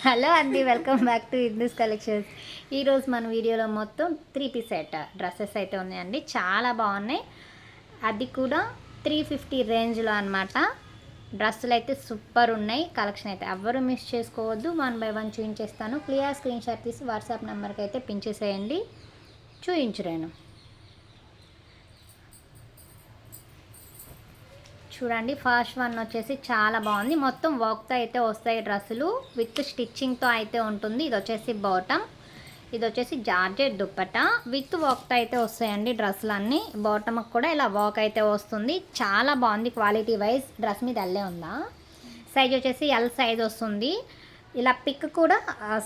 Hello అండి, welcome back to Indu's collections. ఈరోజు మన వీడియోలో మొత్తం 3 పీస్ సెట్ డ్రెస్సెస్ అయితే ఉన్నాయండి. చాలా బాగున్నాయి, అది కూడా 350 రేంజ్లో అనమాట. డ్రెస్సులు అయితే సూపర్ ఉన్నాయి. కలెక్షన్ అయితే ఎవ్వరూ మిస్ చేసుకోవద్దు. 1 బై 1 చూపించేస్తాను. క్లియర్ స్క్రీన్ షాట్ తీసి వాట్సాప్ నెంబర్కి అయితే పించేసేయండి. చూపించలేను. చూడండి, ఫస్ట్ వన్ వచ్చేసి చాలా బాగుంది. మొత్తం వర్క్తో అయితే వస్తాయి డ్రెస్సులు, విత్ స్టిచ్చింగ్తో అయితే ఉంటుంది. ఇది వచ్చేసి బాటమ్, ఇది వచ్చేసి జార్జెట్ దుప్పటా విత్ వర్క్తో అయితే వస్తాయండి డ్రెస్సులు అన్నీ. బాటమ్కి కూడా ఇలా వర్క్ అయితే వస్తుంది. చాలా బాగుంది క్వాలిటీ వైజ్. డ్రెస్ మీద ఎల్లే ఉందా. సైజ్ వచ్చేసి ఎల్ సైజ్ వస్తుంది. ఇలా పిక్ కూడా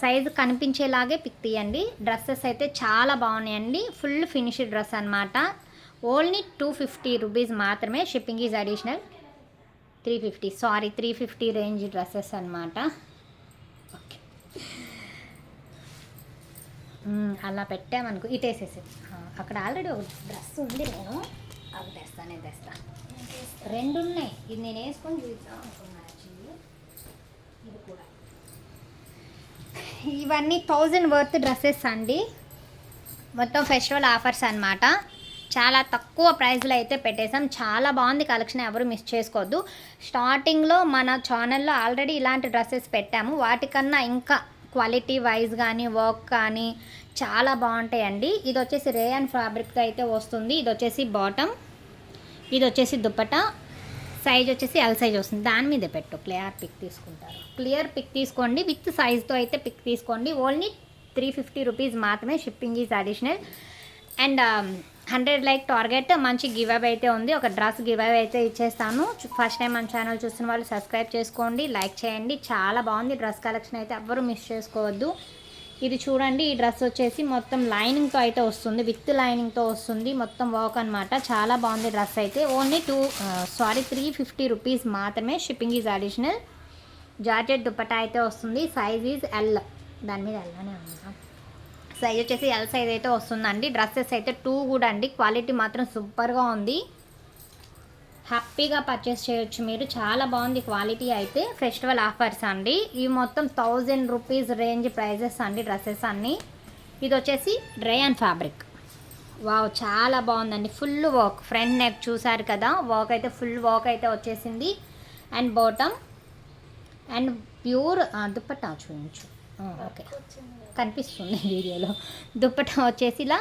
సైజు కనిపించేలాగే పిక్ తీయండి. డ్రెస్సెస్ అయితే చాలా బాగున్నాయండి. ఫుల్ ఫినిష్డ్ డ్రెస్ అనమాట. ఓన్లీ 250 రూపీస్ మాత్రమే. Shipping is additional. 350 range dresses అనమాట. ఓకే, అలా పెట్టామనుకో ఇటేసేసి అక్కడ ఆల్రెడీ ఒక డ్రెస్ ఉంది. నేను అవి తెస్తా. 2 ఉన్నాయి. ఇది నేను వేసుకొని చూద్దాం అనుకున్నా. యాక్చువల్లీ ఇది కూడా ఇవన్నీ 1000 వర్త్ డ్రెస్సెస్ అండి. మొత్తం ఫెస్టివల్ ఆఫర్స్ అనమాట. చాలా తక్కువ ప్రైస్లో అయితే పెట్టేసాం. చాలా బాగుంది కలెక్షన్, ఎవరు మిస్ చేసుకోవద్దు. స్టార్టింగ్లో మన ఛానల్లో ఆల్రెడీ ఇలాంటి డ్రెస్సెస్ పెట్టాము. వాటికన్నా ఇంకా క్వాలిటీ వైజ్ కానీ వర్క్ కానీ చాలా బాగుంటాయండి. ఇది వచ్చేసి రేయన్ ఫ్యాబ్రిక్ అయితే వస్తుంది. ఇది వచ్చేసి బాటమ్, ఇది వచ్చేసి దుప్పటా. సైజ్ వచ్చేసి ఎల్ సైజ్ వస్తుంది. దాని మీదే పెట్టు. క్లియర్ పిక్ తీసుకుంటారు. క్లియర్ పిక్ తీసుకోండి. విత్ సైజ్తో అయితే పిక్ తీసుకోండి. ఓన్లీ 350 రూపీస్ మాత్రమే. Shipping is additional. And 100 like target. మంచి గివ్ అవే అయితే ఉంది. ఒక డ్రెస్ గివ్ అవే అయితే ఇచ్చేస్తాను. ఫస్ట్ టైం మన ఛానల్ చూస్తున్న వాళ్ళు సబ్స్క్రైబ్ చేసుకోండి, లైక్ చేయండి. చాలా బాగుంది డ్రెస్ కలెక్షన్ అయితే, ఎవ్వరూ మిస్ చేసుకోవద్దు. ఇది చూడండి, ఈ డ్రెస్ వచ్చేసి మొత్తం లైనింగ్తో అయితే వస్తుంది. విత్ లైనింగ్తో వస్తుంది. మొత్తం వర్క్ అనమాట. చాలా బాగుంది డ్రెస్ అయితే. ఓన్లీ 350 రూపీస్ మాత్రమే. Shipping is additional. Georgette dupatta అయితే వస్తుంది. Size is L. దాని మీద ఎల్లానే ఉంది. సైజ్ వచ్చేసి ఎల్ సైజ్ అయితే వస్తుందండి. డ్రెస్సెస్ అయితే 2 కూడా అండి. క్వాలిటీ మాత్రం సూపర్గా ఉంది. హ్యాపీగా పర్చేస్ చేయొచ్చు మీరు. చాలా బాగుంది క్వాలిటీ అయితే. ఫెస్టివల్ ఆఫర్స్ అండి. ఇవి మొత్తం 1000 రూపీస్ రేంజ్ ప్రైజెస్ అండి డ్రెస్సెస్ అన్నీ. ఇది వచ్చేసి రేయన్ ఫ్యాబ్రిక్. వావ్, చాలా బాగుందండి. Full work. ఫ్రంట్ నెక్ చూసారు కదా, వర్క్ అయితే ఫుల్ వర్క్ అయితే వచ్చేసింది. And bottom and pure dupatta చూపించు. ఓకే, కనిపిస్తుంది వీడియోలో. దుప్పటా వచ్చేసి ఇలా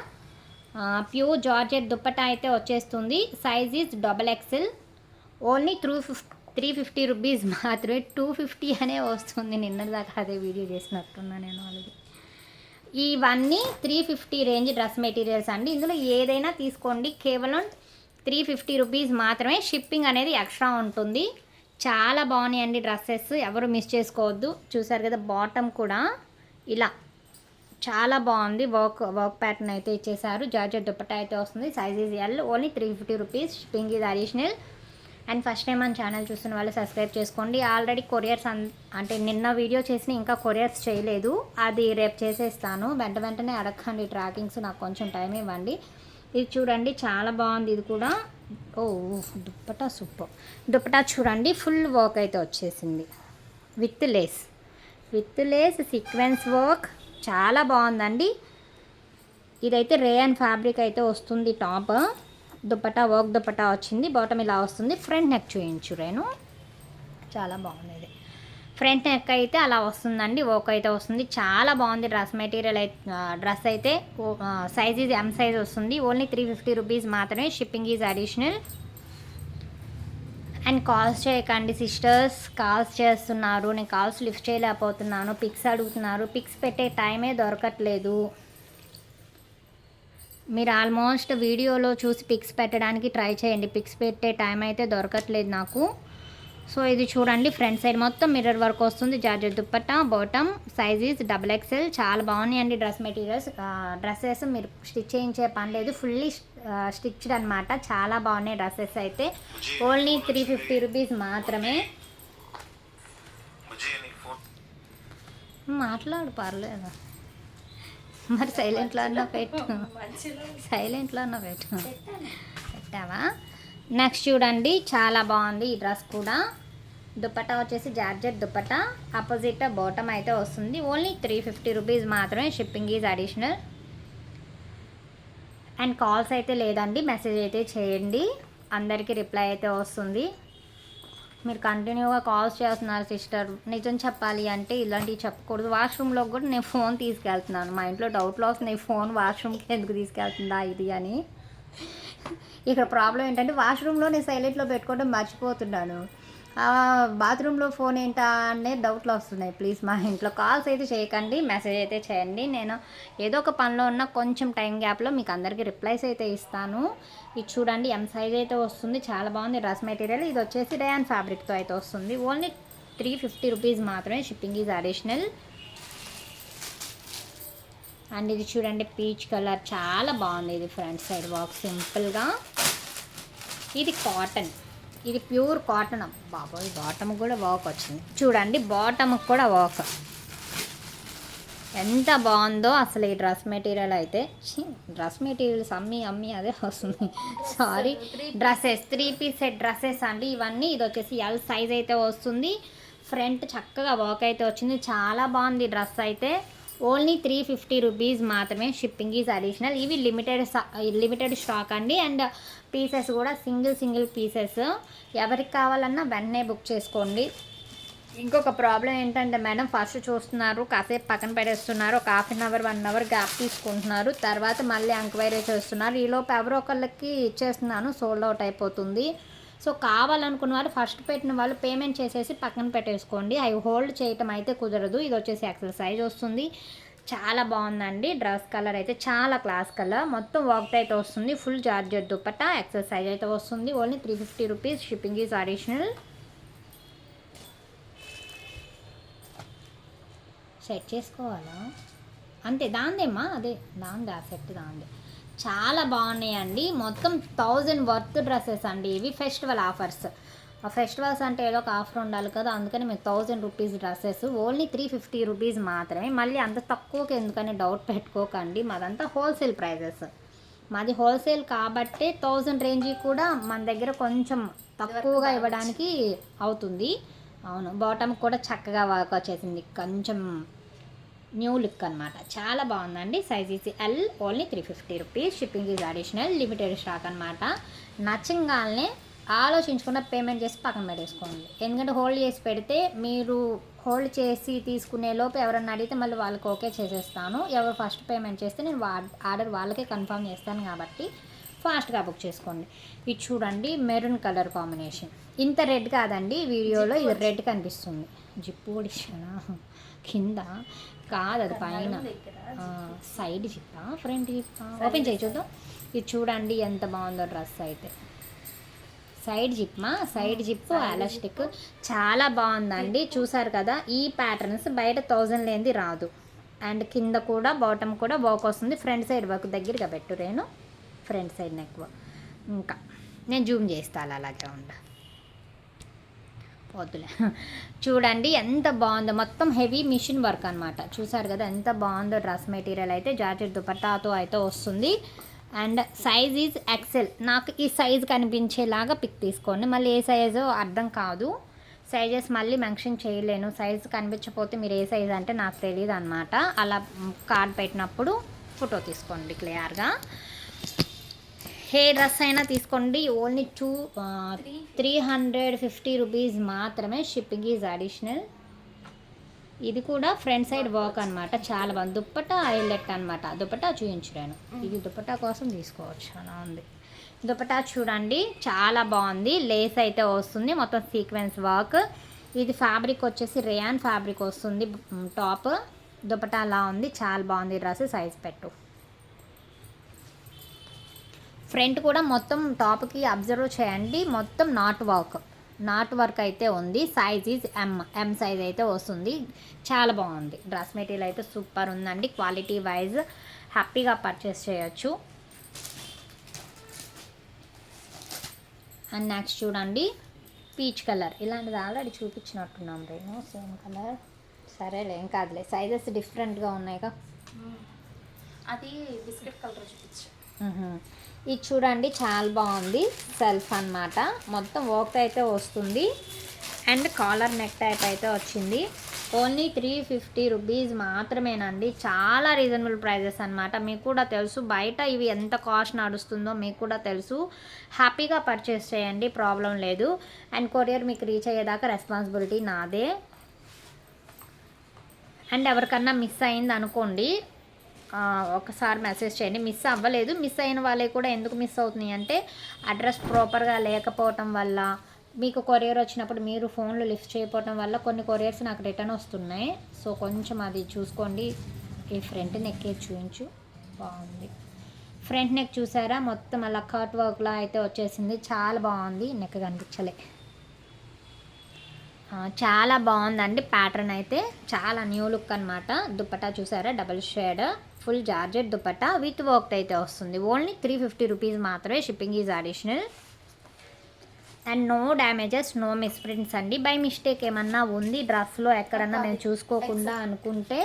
ప్యూర్ జార్జెట్ దుప్పటా అయితే వచ్చేస్తుంది. Size is XXL. Only 350 rupees మాత్రమే. 250 అనే వస్తుంది. నిన్నదాకా అదే వీడియో చేసినట్టున్నా నేను ఆల్రెడీ. ఇవన్నీ 350 రేంజ్ డ్రెస్ మెటీరియల్స్ అండి. ఇందులో ఏదైనా తీసుకోండి. కేవలం 350 రూపీస్ మాత్రమే. షిప్పింగ్ అనేది ఎక్స్ట్రా ఉంటుంది. చాలా బాగున్నాయండి డ్రెస్సెస్, ఎవరు మిస్ చేసుకోవద్దు. చూసారు కదా, బాటమ్ కూడా ఇలా చాలా బాగుంది. వర్క్ ప్యాటర్న్ అయితే ఇచ్చేసారు. జార్జెట్ దుప్పటా అయితే వస్తుంది. Size is L. Only 350 rupees. Shipping is additional. And first time మన ఛానల్ చూస్తున్న వాళ్ళు సబ్స్క్రైబ్ చేసుకోండి. ఆల్రెడీ కొరియర్స్ అంటే నిన్న వీడియో చేసిన ఇంకా కొరియర్స్ చేయలేదు. అది రేపు చేసేస్తాను. వెంటనే అడగండి. ట్రాకింగ్స్ నాకు కొంచెం టైం ఇవ్వండి. ఇది చూడండి, చాలా బాగుంది. ఇది కూడా దుప్పటా సూపర్. దుప్పటా చూడండి, ఫుల్ వర్క్ అయితే వచ్చేసింది. With lace sequence work. చాలా బాగుందండి. ఇదైతే రేయన్ ఫ్యాబ్రిక్ అయితే వస్తుంది. టాప్ దుప్పటా వర్క్ దుప్పటా వచ్చింది. బాటమ్ ఇలా వస్తుంది. ఫ్రంట్ నెక్ చూయించు రేను. చాలా బాగుంది. ఇది ఫ్రంట్ నెక్ అయితే అలా వస్తుందండి. వర్క్ అయితే వస్తుంది. చాలా బాగుంది డ్రెస్ మెటీరియల్ అయితే. డ్రెస్ అయితే సైజ్ ఈజ్ ఎం సైజ్ వస్తుంది. ఓన్లీ 350 రూపీస్ మాత్రమే. Shipping is additional. And calls చేయకండి సిస్టర్స్. కాల్స్ చేస్తున్నారు, నేను కాల్స్ లిఫ్ట్ చేయలేకపోతున్నాను. పిక్స్ అడుగుతున్నారు. పిక్స్ పెట్టే టైమే దొరకట్లేదు. మీరు ఆల్మోస్ట్ వీడియోలో చూసి పిక్స్ పెట్టడానికి ట్రై చేయండి. పిక్స్ పెట్టే టైం అయితే దొరకట్లేదు నాకు. సో ఇది చూడండి, ఫ్రంట్ సైడ్ మొత్తం మిర్రర్ వర్క్ వస్తుంది. Georgette dupatta. Bottom size is XXL. చాలా బాగున్నాయండి డ్రెస్ మెటీరియల్స్. డ్రెస్సెస్ మీరు స్టిచ్ చేయించే పని లేదు. ఫుల్లీ స్టిచ్డ్ అనమాట. చాలా బాగున్నాయి డ్రెస్సెస్ అయితే. ఓన్లీ 350 రూపీస్ మాత్రమే. మాట్లాడు, పర్లేదు. మరి సైలెంట్లో అన్నా పెట్టు. పెట్టావా? నెక్స్ట్ చూడండి, చాలా బాగుంది ఈ డ్రెస్ కూడా. దుపట్టా వచ్చేసి జార్జెట్ దుపట్టా, ఆపోజిట్ బాటమ్ అయితే వస్తుంది. ఓన్లీ 350 రూపీస్ మాత్రమే. Shipping is additional. And calls అయితే లేదండి, మెసేజ్ అయితే చేయండి, అందరికీ రిప్లై అయితే వస్తుంది. మీరు కంటిన్యూగా కాల్స్ చేస్తున్నారు సిస్టర్. నిజం చెప్పాలి అంటే ఇలాంటివి చెప్పకూడదు. వాష్రూమ్లోకి కూడా నేను ఫోన్ తీసుకెళ్తున్నాను. మా ఇంట్లో డౌట్లో వస్తుంది, ఫోన్ వాష్రూమ్కి ఎందుకు తీసుకెళ్తుందా ఇది అని. ఇక్కడ ప్రాబ్లం ఏంటంటే వాష్రూమ్లో నేను సైలెంట్లో పెట్టుకోవడం మర్చిపోతున్నాను. బాత్రూంలో ఫోన్ ఏంటా అనే డౌట్లు వస్తున్నాయి. ప్లీజ్ మా ఇంట్లో కాల్స్ అయితే చేయకండి, మెసేజ్ అయితే చేయండి. నేను ఏదో ఒక పనిలో ఉన్న కొంచెం టైం గ్యాప్లో మీకు అందరికీ రిప్లైస్ అయితే ఇస్తాను. ఇది చూడండి, ఎం సైజ్ అయితే వస్తుంది, చాలా బాగుంది డ్రెస్ మెటీరియల్. ఇది వచ్చేసి రేయాన్ ఫ్యాబ్రిక్తో అయితే వస్తుంది. ఓన్లీ 350 రూపీస్ మాత్రమే. Shipping is additional. అండ్ ఇది చూడండి, పీచ్ కలర్, చాలా బాగుంది. ఇది ఫ్రంట్ సైడ్ వర్క్ సింపుల్గా. ఇది కాటన్, ఇది ప్యూర్ కాటన్. బాబోయ్, బాటమ్ కూడా వర్క్ వచ్చింది చూడండి, బాటమ్కి కూడా వర్క్. ఎంత బాగుందో అసలు ఈ డ్రెస్ మెటీరియల్ అయితే. డ్రెస్ మెటీరియల్స్ అమ్మి అదే వస్తుంది. Sorry, dresses 3 piece set dresses అండి ఇవన్నీ. ఇది వచ్చేసి ఎల్ సైజ్ అయితే వస్తుంది. ఫ్రంట్ చక్కగా వర్క్ అయితే వచ్చింది, చాలా బాగుంది డ్రెస్ అయితే. ఓన్లీ 350 రూపీస్ మాత్రమే. Shipping is additional. ఇవి లిమిటెడ్ స్టాక్ అండి. అండ్ పీసెస్ కూడా సింగిల్ పీసెస్. ఎవరికి కావాలన్నా వెంటనే బుక్ చేసుకోండి. ఇంకొక ప్రాబ్లం ఏంటంటే మేడం, ఫస్ట్ చూస్తున్నారు, కాసేపు పక్కన పెట్టేస్తున్నారు, ఒక half an hour 1 hour gap తీసుకుంటున్నారు, తర్వాత మళ్ళీ ఎంక్వైరీ చేస్తున్నారు. ఈలోపు ఎవరో ఒకళ్ళకి ఇచ్చేస్తున్నాను, సోల్డ్ అవుట్ అయిపోతుంది. సో కావాలనుకున్న వాళ్ళు, ఫస్ట్ పెట్టిన వాళ్ళు పేమెంట్ చేసేసి పక్కన పెట్టేసుకోండి. అవి హోల్డ్ చేయటం అయితే కుదరదు. ఇది వచ్చేసి ఎక్సెల్ సైజ్ వస్తుంది, చాలా బాగుందండి. డ్రెస్ కలర్ అయితే చాలా క్లాస్ కలర్, మొత్తం వర్క్ అయితే వస్తుంది. Full georgette dupatta, XL size అయితే వస్తుంది. Only 350 rupees. Shipping is additional. Set చేసుకోవాలా అంతే, దాందేమ్మా, అదే దాందే, ఆ సెట్ దాందే. చాలా బాగున్నాయండి. మొత్తం 1000 వర్త్ డ్రెస్సెస్ అండి ఇవి. Festival offers. ఫెస్టివల్స్ అంటే ఏదో ఒక ఆఫర్ ఉండాలి కదా, అందుకని మీకు 1000 రూపీస్ డ్రెస్సెస్. ఓన్లీ 350 రూపీస్ మాత్రమే. మళ్ళీ అంత తక్కువకి ఎందుకని డౌట్ పెట్టుకోకండి, మాదంతా హోల్సేల్ ప్రైజెస్. మాది హోల్సేల్ కాబట్టి 1000 రేంజ్ కూడా మన దగ్గర కొంచెం తక్కువగా ఇవ్వడానికి అవుతుంది. అవును, బాటమ్ కూడా చక్కగా వర్క్ వచ్చేసింది, కొంచెం న్యూ లుక్ అనమాట. చాలా బాగుందండి. Size is L. Only 350 rupees. Shipping is additional. Limited stock అనమాట. నచ్చంగానే ఆలోచించకుండా పేమెంట్ చేసి పక్కన పెట్టేసుకోండి. ఎందుకంటే హోల్డ్ చేసి పెడితే, మీరు హోల్డ్ చేసి తీసుకునే లోపు ఎవరన్నా అడిగితే మళ్ళీ వాళ్ళకి ఓకే చేసేస్తాను. ఎవరు ఫస్ట్ పేమెంట్ చేస్తే నేను ఆర్డర్ వాళ్ళకే కన్ఫర్మ్ చేస్తాను కాబట్టి ఫాస్ట్గా బుక్ చేసుకోండి. ఇది చూడండి, మెరూన్ కలర్ కాంబినేషన్. ఇంత రెడ్ కాదండి వీడియోలో, ఇది రెడ్ కనిపిస్తుంది. జిప్పు కూడా కింద కాదు, అది పైన సైడ్ జిప్పా, ఫ్రంట్ జిప్పా, ఓపెన్ చేయి చూద్దాం. ఇది చూడండి ఎంత బాగుందో డ్రెస్ అయితే. సైడ్ జిప్ ఎలాస్టిక్, చాలా బాగుందండి. చూసారు కదా, ఈ ప్యాటర్న్స్ బయట 1000 లేనిది రాదు. అండ్ కింద కూడా బాటమ్ కూడా వర్క్ వస్తుంది. ఫ్రంట్ సైడ్ వర్క్ దగ్గరగా పెట్టు Renu, front side neck work. ఇంకా నేను జూమ్ చేస్తాను, అలాగే ఉండ వద్దులే. చూడండి ఎంత బాగుందో, మొత్తం హెవీ మిషన్ వర్క్ అనమాట. చూసారు కదా ఎంత బాగుందో డ్రెస్ మెటీరియల్ అయితే. జార్జెట్ దుపట్టాతో అయితే వస్తుంది. And size is XL. నాకు ఈ సైజ్ కనిపించేలాగా పిక్ తీసుకోండి. మళ్ళీ ఏ సైజు అర్థం కాదు, సైజెస్ మళ్ళీ మెన్షన్ చేయలేను. సైజ్ కనిపించకపోతే మీరు ఏ సైజ్ అంటే నాకు తెలియదు అనమాట. అలా కార్డ్ పెట్టినప్పుడు ఫోటో తీసుకోండి క్లియర్గా. ఏ డ్రెస్ అయినా తీసుకోండి. ఓన్లీ 350 రూపీస్ మాత్రమే. Shipping is additional. ఇది కూడా ఫ్రంట్ సైడ్ వర్క్ అనమాట, చాలా బాగుంది. దుప్పట్టా హైలైట్ అనమాట. దుప్పట్టా చూపించలేను, ఇది దుప్పట్టా కోసం తీసుకోవచ్చు, అలా ఉంది. దుప్పట్టా చూడండి చాలా బాగుంది. లేస్ అయితే వస్తుంది, మొత్తం సీక్వెన్స్ వర్క్. ఇది ఫ్యాబ్రిక్ వచ్చేసి రేయాన్ ఫ్యాబ్రిక్ వస్తుంది. టాప్ దుప్పట్టా అలా ఉంది, చాలా బాగుంది డ్రెస్. సైజ్ పెట్టు. ఫ్రంట్ కూడా మొత్తం టాప్కి అబ్జర్వ్ చేయండి, మొత్తం నాట్ వర్క్ అయితే ఉంది. సైజ్ ఈజ్ ఎం సైజ్ అయితే వస్తుంది. చాలా బాగుంది డ్రెస్ మెటీరియల్ అయితే, సూపర్ ఉందండి. క్వాలిటీ వైజ్ హ్యాపీగా పర్చేస్ చేయొచ్చు. అండ్ నెక్స్ట్ చూడండి, పీచ్ కలర్. ఇలాంటిది ఆల్రెడీ చూపించినట్టున్నాం రేమో, సేమ్ కలర్. సరేలే, ఏం కాదులే, సైజెస్ డిఫరెంట్గా ఉన్నాయిగా. అది బిస్కెట్ కలర్ చూపించు. ఇది చూడండి చాలా బాగుంది. సెల్ఫ్ అన్నమాట, మొత్తం వర్క్ అయితే వస్తుంది. అండ్ కాలర్ నెక్ టైప్ అయితే వచ్చింది. ఓన్లీ 350 రూపీస్ మాత్రమేనండి. చాలా రీజనబుల్ ప్రైజెస్ అనమాట. మీకు కూడా తెలుసు బయట ఇవి ఎంత కాస్ట్ నడుస్తుందో మీకు కూడా తెలుసు. హ్యాపీగా పర్చేస్ చేయండి, ప్రాబ్లం లేదు. అండ్ కొరియర్ మీకు రీచ్ అయ్యేదాకా రెస్పాన్సిబిలిటీ నాదే. అండ్ ఎవరికన్నా మిస్ అయింది అనుకోండి, ఒకసారి మెసేజ్ చేయండి. మిస్ అవ్వలేదు, మిస్ అయిన వాళ్ళే కూడా ఎందుకు మిస్ అవుతున్నాయి అంటే అడ్రస్ ప్రాపర్గా లేకపోవటం వల్ల, మీకు కొరియర్ వచ్చినప్పుడు మీరు ఫోన్లు లిఫ్ట్ చేయకపోవటం వల్ల కొన్ని కొరియర్స్ నాకు రిటర్న్ వస్తున్నాయి. సో కొంచెం అది చూసుకోండి. ఈ ఫ్రంట్ నెక్ చూపించు, బాగుంది. ఫ్రంట్ నెక్ చూసారా, మొత్తం అలా కట్ వర్క్లా అయితే వచ్చేసింది. చాలా బాగుంది. నెక్ కనిపించలే, చాలా బాగుందండి. ప్యాటర్న్ అయితే చాలా న్యూ లుక్ అనమాట. దుపట్టా చూసారా, double shade full georgette dupatta with work అయితే వస్తుంది. ఓన్లీ 350 రూపీస్ మాత్రమే. Shipping is additional. And no damages, no misprints అండి. బై మిస్టేక్ ఏమన్నా ఉంది డ్రెస్లో ఎక్కడన్నా మేము చూసుకోకుండా అనుకుంటే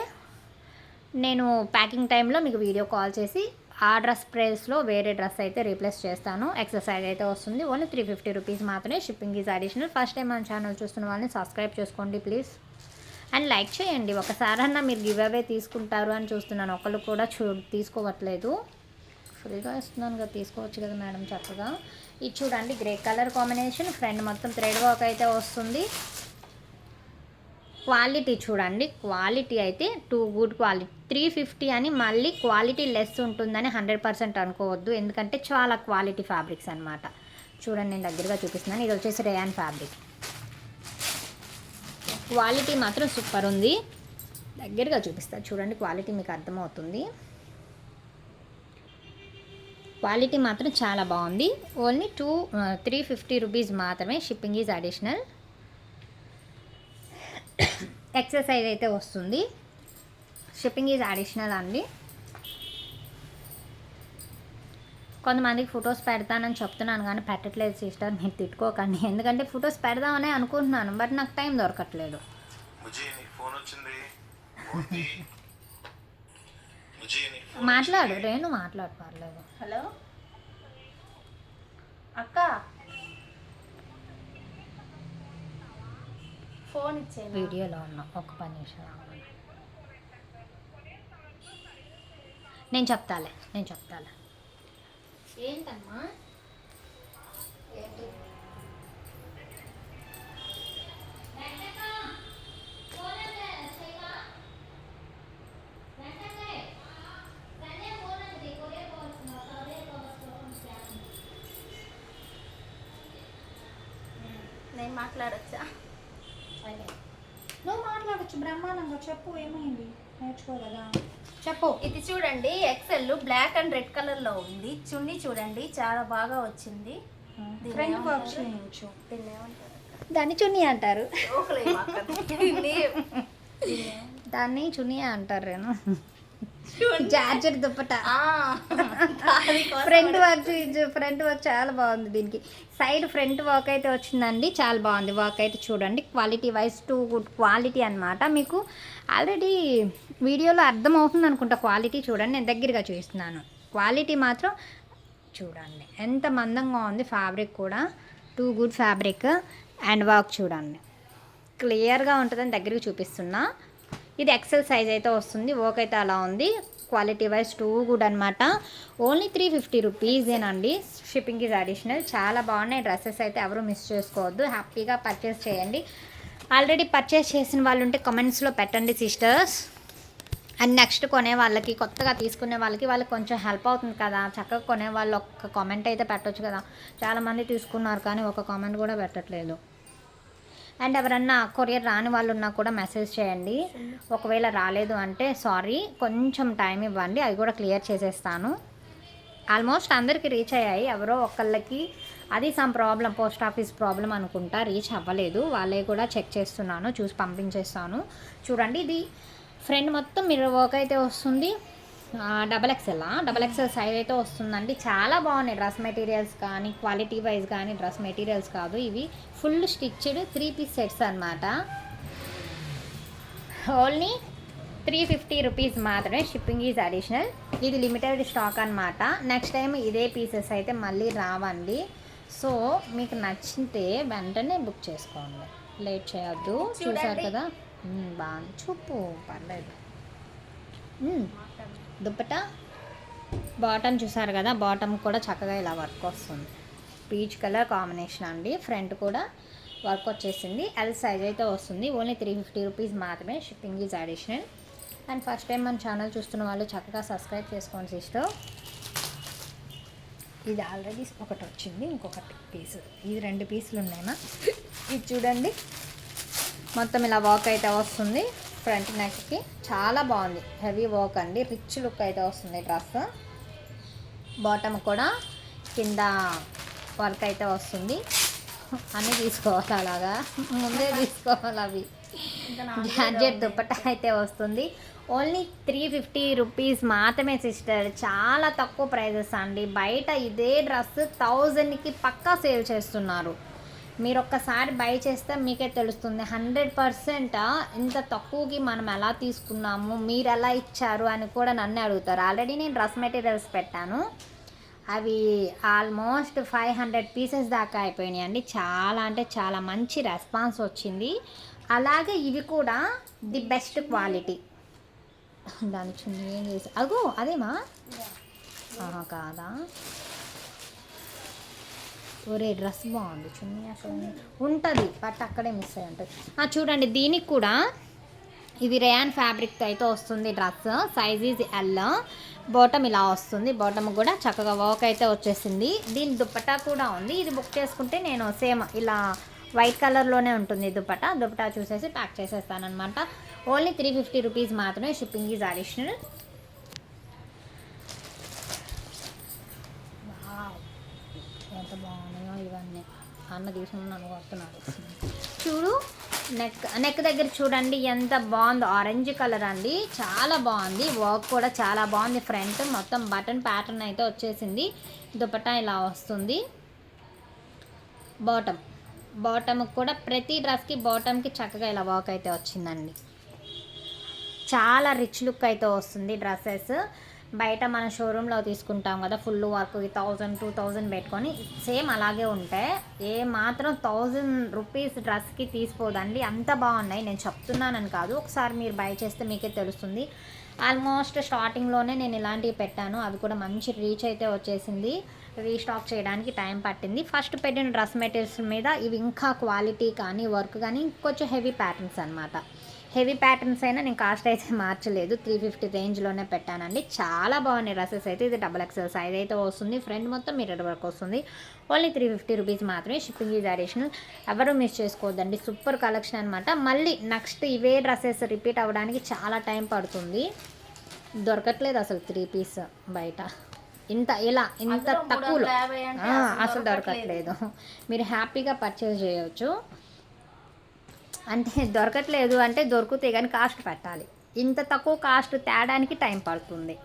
నేను ప్యాకింగ్ టైంలో మీకు వీడియో కాల్ చేసి ఆ డ్రెస్ ప్రైస్లో వేరే డ్రెస్ అయితే రీప్లేస్ చేస్తాను. ఎక్సర్సైజ్ అయితే వస్తుంది. ఓన్లీ 350 రూపీస్ మాత్రమే. Shipping is additional. First time మన ఛానల్ చూస్తున్న వాళ్ళని సబ్స్క్రైబ్ చేసుకోండి ప్లీజ్. అండ్ లైక్ చేయండి. ఒకసారన్నా మీరు గివ్ అవే తీసుకుంటారు అని చూస్తున్నాను. ఒకళ్ళు కూడా తీసుకోవట్లేదు. ఫ్రీగా ఇస్తున్నాను కదా, తీసుకోవచ్చు కదా మేడం చక్కగా. ఇది చూడండి, గ్రే కలర్ కాంబినేషన్. ఫ్రంట్ మొత్తం థ్రెడ్ వర్క్ అయితే వస్తుంది. క్వాలిటీ చూడండి, క్వాలిటీ అయితే టూ గుడ్ క్వాలిటీ. 350 అని మళ్ళీ క్వాలిటీ లెస్ ఉంటుందని 100% అనుకోవద్దు, ఎందుకంటే చాలా క్వాలిటీ ఫ్యాబ్రిక్స్ అనమాట. చూడండి, నేను దగ్గరగా చూపిస్తున్నాను. ఇది వచ్చేసి రేయాన్ ఫ్యాబ్రిక్. క్వాలిటీ మాత్రం సూపర్ ఉంది. దగ్గరగా చూపిస్తాను చూడండి, క్వాలిటీ మీకు అర్థమవుతుంది. క్వాలిటీ మాత్రం చాలా బాగుంది. ఓన్లీ 350 రూపీస్ మాత్రమే. Shipping is additional. ఎక్సర్సైజ్ అయితే వస్తుంది. షిప్పింగ్ ఈజ్ అడిషనల్ అండి. కొంతమందికి ఫొటోస్ పెడతానని చెప్తున్నాను కానీ పెట్టట్లేదు సిస్టర్, మీరు తిట్టుకోకండి. ఎందుకంటే ఫొటోస్ పెడదామని అనుకుంటున్నాను, బట్ నాకు టైం దొరకట్లేదు. మాట్లాడు రేణు, మాట్లాడు, పర్లేదు. హలో అక్క, ఫోన్ ఇచ్చేది. వీడియోలో ఉన్నా, ఒక 10 నిమిషాలు ఆగండి. నేను చెప్తాలే. ఏంటమ్మా, ఏంటి? నేను మాట్లాడచ్చా? నువ్వు మాట్లాడచ్చు బ్రహ్మాండంగా. చెప్పు, ఏమైంది? నేర్చుకో కదా, చెప్పు. ఇది చూడండి, XL black and red colour లో ఉంది. చున్నీ చూడండి, చాలా బాగా వచ్చింది. ఫ్రంట్ వర్క్ చేయించు. దీన్ని ఏమంటారు? దాన్ని చున్నీ అంటారు. దీన్ని- దాన్ని చున్నీ అంటారు. నేను జార్జెట్ దుప్పట. ఫ్రంట్ వర్క్ చాలా బాగుంది. దీనికి సైడ్ ఫ్రంట్ వర్క్ అయితే వచ్చిందండి, చాలా బాగుంది. వర్క్ అయితే చూడండి, quality wise too good quality అనమాట. మీకు ఆల్రెడీ వీడియోలో అర్థమవుతుంది అనుకుంటా. క్వాలిటీ చూడండి, నేను దగ్గరగా చూపిస్తున్నాను. క్వాలిటీ మాత్రం చూడండి ఎంత మందంగా ఉంది. ఫ్యాబ్రిక్ కూడా too good fabric. And work చూడండి, క్లియర్గా ఉంటుందని దగ్గరికి చూపిస్తున్నా. ఇది ఎక్సెల్ సైజ్ అయితే వస్తుంది. వర్క్ అయితే అలా ఉంది. క్వాలిటీ వైజ్ టూ గుడ్ అనమాట. ఓన్లీ 350 రూపీసేనండి. Shipping is additional. చాలా బాగున్నాయి డ్రెస్సెస్ అయితే, ఎవరు మిస్ చేసుకోవద్దు. హ్యాపీగా పర్చేస్ చేయండి. ఆల్రెడీ పర్చేస్ చేసిన వాళ్ళు ఉంటే కమెంట్స్లో పెట్టండి సిస్టర్స్. అండ్ నెక్స్ట్ కొనే వాళ్ళకి, కొత్తగా తీసుకునే వాళ్ళకి కొంచెం హెల్ప్ అవుతుంది కదా. చక్కగా కొనే వాళ్ళు ఒక కామెంట్ అయితే పెట్టవచ్చు కదా. చాలామంది తీసుకున్నారు కానీ ఒక కామెంట్ కూడా పెట్టట్లేదు. అండ్ ఎవరన్నా కొరియర్ రాని వాళ్ళు ఉన్నా కూడా మెసేజ్ చేయండి. ఒకవేళ రాలేదు అంటే సారీ, కొంచెం టైం ఇవ్వండి, అవి కూడా క్లియర్ చేసేస్తాను. ఆల్మోస్ట్ అందరికీ రీచ్ అయ్యాయి. ఎవరో ఒకళ్ళకి అది some problem, post office problem అనుకుంటా, రీచ్ అవ్వలేదు. వాళ్ళే కూడా చెక్ చేస్తున్నాను, చూసి పంపించేస్తాను. చూడండి, ఇది ఫ్రంట్ మొత్తం మిర్రర్ వర్క్ అయితే వస్తుంది. డబల్ ఎక్సెల్ సైజ్ అయితే వస్తుందండి. చాలా బాగున్నాయి డ్రెస్ మెటీరియల్స్ కానీ, క్వాలిటీ వైజ్ కానీ. డ్రెస్ మెటీరియల్స్ కాదు ఇవి, ఫుల్ స్టిచ్డ్ 3 పీస్ సెట్స్ అనమాట. ఓన్లీ 350 రూపీస్ మాత్రమే. Shipping is additional. ఇది లిమిటెడ్ స్టాక్ అనమాట. నెక్స్ట్ టైం ఇదే పీసెస్ అయితే మళ్ళీ రావండి. సో మీకు నచ్చితే వెంటనే బుక్ చేసుకోండి. లేట్ చేయొద్దు. చూసారు కదా బాగుంది, చూపు పర్లేదు. దుప్పటా బాటమ్ చూసారు కదా, బాటమ్ కూడా చక్కగా ఇలా వర్క్ వస్తుంది. పీచ్ కలర్ కాంబినేషన్ అండి. ఫ్రంట్ కూడా వర్క్ వచ్చేసింది. ఎల్ సైజ్ అయితే వస్తుంది. ఓన్లీ 350 రూపీస్ మాత్రమే. Shipping is additional. And first time మన ఛానల్ చూస్తున్న వాళ్ళు చక్కగా సబ్స్క్రైబ్ చేసుకోండి సిస్టర్. ఇది ఆల్రెడీ ఒకటి వచ్చింది, ఇంకొకటి పీసు, ఇది 2 పీసులు ఉన్నాయమ్మా. ఇది చూడండి, మొత్తం ఇలా వర్క్ అయితే వస్తుంది. ఫ్రంట్ నెక్కి చాలా బాగుంది, హెవీ వర్క్ అండి. రిచ్ లుక్ అయితే వస్తుంది డ్రెస్. బాటమ్ కూడా కింద వర్క్ అయితే వస్తుంది. అన్నీ తీసుకోవాలి, అలాగా ముందే తీసుకోవాలి. అవి జార్జెట్ దుప్పట్టా అయితే వస్తుంది. ఓన్లీ 350 రూపీస్ మాత్రమే సిస్టర్. చాలా తక్కువ ప్రైజెస్ అండి. బయట ఇదే డ్రెస్ 1000కి పక్కా సేల్ చేస్తున్నారు. మీరు ఒక్కసారి బై చేస్తే మీకే తెలుస్తుంది 100% ఇంత తక్కువకి మనం ఎలా తీసుకున్నాము, మీరు ఎలా ఇచ్చారు అని కూడా నన్ను అడుగుతారు. ఆల్రెడీ నేను డ్రెస్ మెటీరియల్స్ పెట్టాను, అవి ఆల్మోస్ట్ 500 పీసెస్ దాకా అయిపోయినాయి అండి. చాలా అంటే చాలా మంచి రెస్పాన్స్ వచ్చింది. అలాగే ఇవి కూడా ది బెస్ట్ క్వాలిటీ. దాని చున్నీ ఏం చేసి అగో అదేమా కాదా, ఒరే డ్రెస్ బాగుంది, చున్నీ అక్కడ ఉంటుంది బట్ అక్కడే మిస్ అయి ఉంటుంది. చూడండి, దీనికి కూడా ఇవి రేయాన్ ఫ్యాబ్రిక్ అయితే వస్తుంది dress. Size is L. Bottom ఇలా వస్తుంది. బాటమ్ కూడా చక్కగా వర్క్ అయితే వచ్చేసింది. దీని దుప్పటా కూడా ఉంది. ఇది బుక్ చేసుకుంటే నేను సేమ్ ఇలా వైట్ కలర్లోనే ఉంటుంది దుప్పటా చూసేసి ప్యాక్ చేసేస్తానమాట. ఓన్లీ 350 రూపీస్ మాత్రమే. Shipping is additional. ఎంత బాగున్నాయో ఇవన్నీ. అన్న తీసుకుని నన్ను వస్తున్నాడు. చూడు, నెక్ దగ్గర చూడండి ఎంత బాగుంది. ఆరెంజ్ కలర్ అండి, చాలా బాగుంది. వర్క్ కూడా చాలా బాగుంది. ఫ్రంట్ మొత్తం బటన్ ప్యాటర్న్ అయితే వచ్చేసింది. దుపట్టా ఇలా వస్తుంది. బాటమ్ కూడా ప్రతి డ్రెస్కి బాటమ్కి చక్కగా ఇలా వర్క్ అయితే వచ్చిందండి. చాలా రిచ్ లుక్ అయితే వస్తుంది డ్రెస్సెస్. బయట మన షోరూంలో తీసుకుంటాం కదా ఫుల్ వర్క్ 1000 2000 పెట్టుకొని, సేమ్ అలాగే ఉంటాయి. ఏ మాత్రం 1000 రూపీస్ డ్రెస్కి తీసుకోదండి. అంత బాగున్నాయి, నేను చెప్తున్నానని కాదు, ఒకసారి మీరు బై చేస్తే మీకే తెలుస్తుంది. ఆల్మోస్ట్ స్టార్టింగ్లోనే నేను ఇలాంటివి పెట్టాను, అవి కూడా మంచి రీచ్ అయితే వచ్చేసింది. రీస్టాక్ చేయడానికి టైం పట్టింది. ఫస్ట్ పెట్టిన డ్రెస్ మెటీరియల్స్ మీద ఇవి ఇంకా క్వాలిటీ కానీ వర్క్ కానీ కొంచెం హెవీ ప్యాటర్న్స్ అనమాట. హెవీ ప్యాటర్న్స్ అయినా నేను కాస్ట్ అయితే మార్చలేదు, 350 రేంజ్లోనే పెట్టానండి. చాలా బాగున్నాయి డ్రెస్సెస్ అయితే. ఇది XXL సైజ్ అయితే వస్తుంది. ఫ్రంట్ మొత్తం మిర్రర్ వర్క్ వస్తుంది. ఓన్లీ 350 రూపీస్ మాత్రమే. Shipping is additional. ఎవరు మిస్ చేసుకోవద్దండి, సూపర్ కలెక్షన్ అనమాట. మళ్ళీ నెక్స్ట్ ఇవే డ్రెస్సెస్ రిపీట్ అవ్వడానికి చాలా టైం పడుతుంది. దొరకట్లేదు అసలు 3 పీస్ బయట ఇంత తక్కువలో అసలు దొరకట్లేదు. మీరు హ్యాపీగా పర్చేస్ చేయవచ్చు. అంటే దొరకట్లేదు అంటే దొరుకుతాయి కానీ కాస్ట్ పెట్టాలి. ఇంత తక్కువ కాస్ట్ తేడానికి టైం పడుతుంది.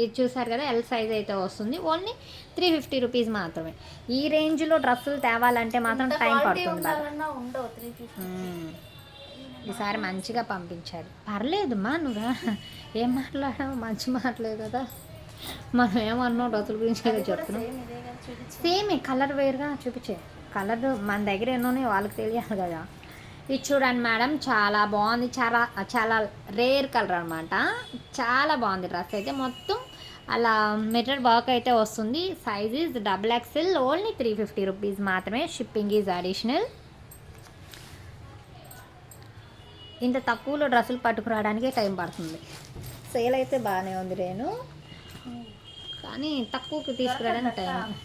ఇది చూసారు కదా, ఎల్ సైజ్ అయితే వస్తుంది. ఓన్లీ 350 రూపీస్ మాత్రమే. ఈ రేంజ్లో డ్రెస్సులు తేవాలంటే మాత్రం టైం పడుతుంది బాగా. ఈసారి మంచిగా పంపించారు. పర్లేదుమ్మా, నువ్వు ఏం మాట్లాడావు, మంచి మాట్లాడలేదు కదా. మనం ఏమన్నావు డ్రెస్సుల గురించి ఏదో చెప్తున్నాం. సేమ్ కలర్ వేరుగా చూపించే కలర్ మన దగ్గర ఎన్నోనే వాళ్ళకి తెలియాలి కదా. ఇది చూడండి మేడం, చాలా బాగుంది. చాలా రేర్ కలర్ అనమాట. చాలా బాగుంది డ్రెస్ అయితే. మొత్తం అలా మిర్రర్ వర్క్ అయితే వస్తుంది. Size is XXL. Only 350 rupees మాత్రమే. Shipping is additional. ఇంత తక్కువలో డ్రెస్సులు పట్టుకురావడానికే టైం పడుతుంది. సేల్ అయితే బాగానే ఉంది రేను, కానీ తక్కువకి తీసుకురావడానికి టైం.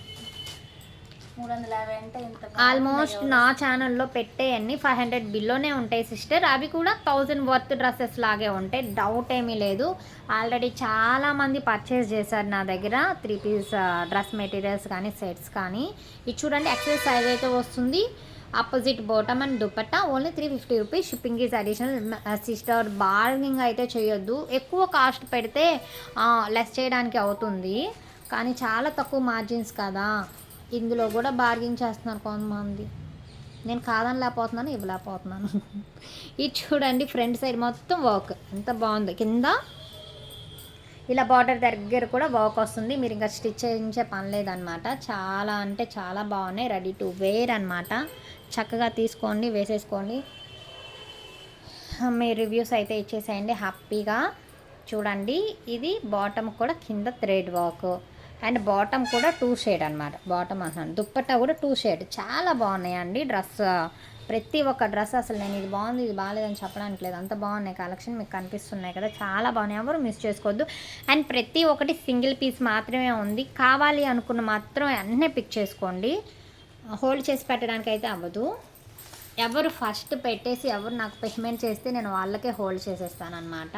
350 అంటే ఇంత ఆల్మోస్ట్ నా ఛానల్లో పెట్టేయన్నీ 500 బిల్లోనే ఉంటాయి సిస్టర్. అవి కూడా 1000 వర్త్ డ్రెస్సెస్ లాగే ఉంటాయి, డౌట్ ఏమీ లేదు. ఆల్రెడీ చాలామంది పర్చేస్ చేశారు నా దగ్గర 3 పీస్ డ్రెస్ మెటీరియల్స్ కానీ సెట్స్ కానీ. ఇది చూడండి, XL సైజ్ అయితే వస్తుంది. Opposite bottom and dupatta. Only 350 rupees. Shipping is additional. Sister bargaining అయితే చేయొద్దు. ఎక్కువ కాస్ట్ పెడితే లెస్ చేయడానికి అవుతుంది, కానీ చాలా తక్కువ మార్జిన్స్ కదా. ఇందులో కూడా బార్గెన్ చేస్తున్నారు కొంతమంది. నేను కాదని లేకపోతున్నాను, ఇవ్వలేకపోతున్నాను. ఇది చూడండి, ఫ్రంట్ సైడ్ మొత్తం వర్క్ ఎంత బాగుంది. కింద ఇలా బార్డర్ దగ్గర కూడా వర్క్ వస్తుంది. మీరు ఇంకా స్టిచ్ చేయించే పని లేదనమాట. చాలా అంటే చాలా బాగున్నాయి. రెడీ టు వేర్ అనమాట. చక్కగా తీసుకోండి, వేసేసుకోండి. మీ రివ్యూస్ అయితే ఇచ్చేసేయండి హ్యాపీగా. చూడండి ఇది బాటమ్ కూడా కింద థ్రెడ్ వర్క్ అండ్ బాటమ్ కూడా 2 షేడ్ అనమాట. బాటమ్ అంటున్నాను, దుప్పట్టా కూడా 2 షేడ్. చాలా బాగున్నాయండి డ్రెస్. ప్రతి ఒక్క డ్రెస్ అసలు నేను ఇది బాగుంది ఇది బాగాలేదని చెప్పడానికి లేదు, అంత బాగున్నాయి కలెక్షన్. మీకు కనిపిస్తున్నాయి కదా, చాలా బాగున్నాయి, ఎవరు మిస్ చేసుకోవద్దు. అండ్ ప్రతి ఒక్కటి సింగిల్ పీస్ మాత్రమే ఉంది. కావాలి అనుకున్న మాత్రం అన్నీ పిక్ చేసుకోండి, హోల్డ్ చేసి పెట్టడానికి అయితే అవ్వదు. ఎవరు ఫస్ట్ పెట్టేసి ఎవరు నాకు పేమెంట్ చేస్తే నేను వాళ్ళకే హోల్డ్ చేసేస్తాను అనమాట.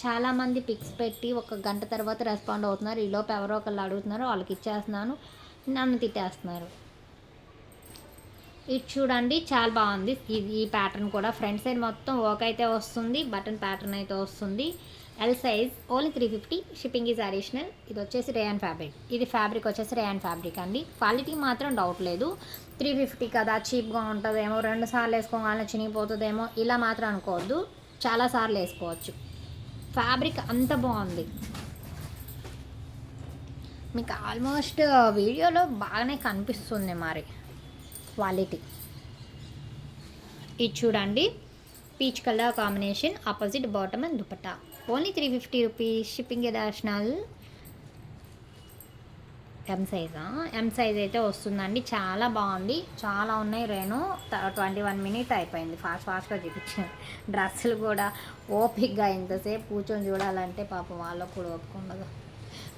చాలామంది పిక్స్ పెట్టి ఒక గంట తర్వాత రెస్పాండ్ అవుతున్నారు, ఈలోపు ఎవరో ఒకళ్ళు అడుగుతున్నారు, వాళ్ళకి ఇచ్చేస్తున్నాను, నన్ను తిట్టేస్తున్నారు. ఇది చూడండి చాలా బాగుంది. ఈ ప్యాటర్న్ కూడా ఫ్రంట్ సైడ్ మొత్తం వర్క్ అయితే వస్తుంది, బటన్ ప్యాటర్న్ అయితే వస్తుంది. L size only 350, shipping is additional. ఇది వచ్చేసి రేయాన్ ఫ్యాబ్రిక్, ఇది ఫ్యాబ్రిక్ వచ్చేసి రేయాన్ ఫ్యాబ్రిక్ అండి. క్వాలిటీ మాత్రం డౌట్ లేదు. 350 కదా చీప్గా ఉంటుందేమో, 2 సార్లు వేసుకోగానే చినిగిపోతుందేమో ఇలా మాత్రం అనుకోవద్దు, చాలాసార్లు వేసుకోవచ్చు. ఫ్యాబ్రిక్ అంత బాగుంది. మీకు ఆల్మోస్ట్ వీడియోలో బాగానే కనిపిస్తుంది మరి క్వాలిటీ. ఇది చూడండి peach colour combination, opposite bottom and dupatta. Only 350 rupees, shipping additional. M size అయితే వస్తుందండి. చాలా బాగుంది, చాలా ఉన్నాయి. రేణు 21 మినిట్ అయిపోయింది, ఫాస్ట్గా చూపించాను. డ్రెస్సులు కూడా ఓపిక్గా ఇంతసేపు కూర్చొని చూడాలంటే పాపం వాళ్ళకు కూడా ఒప్పుకుండదు,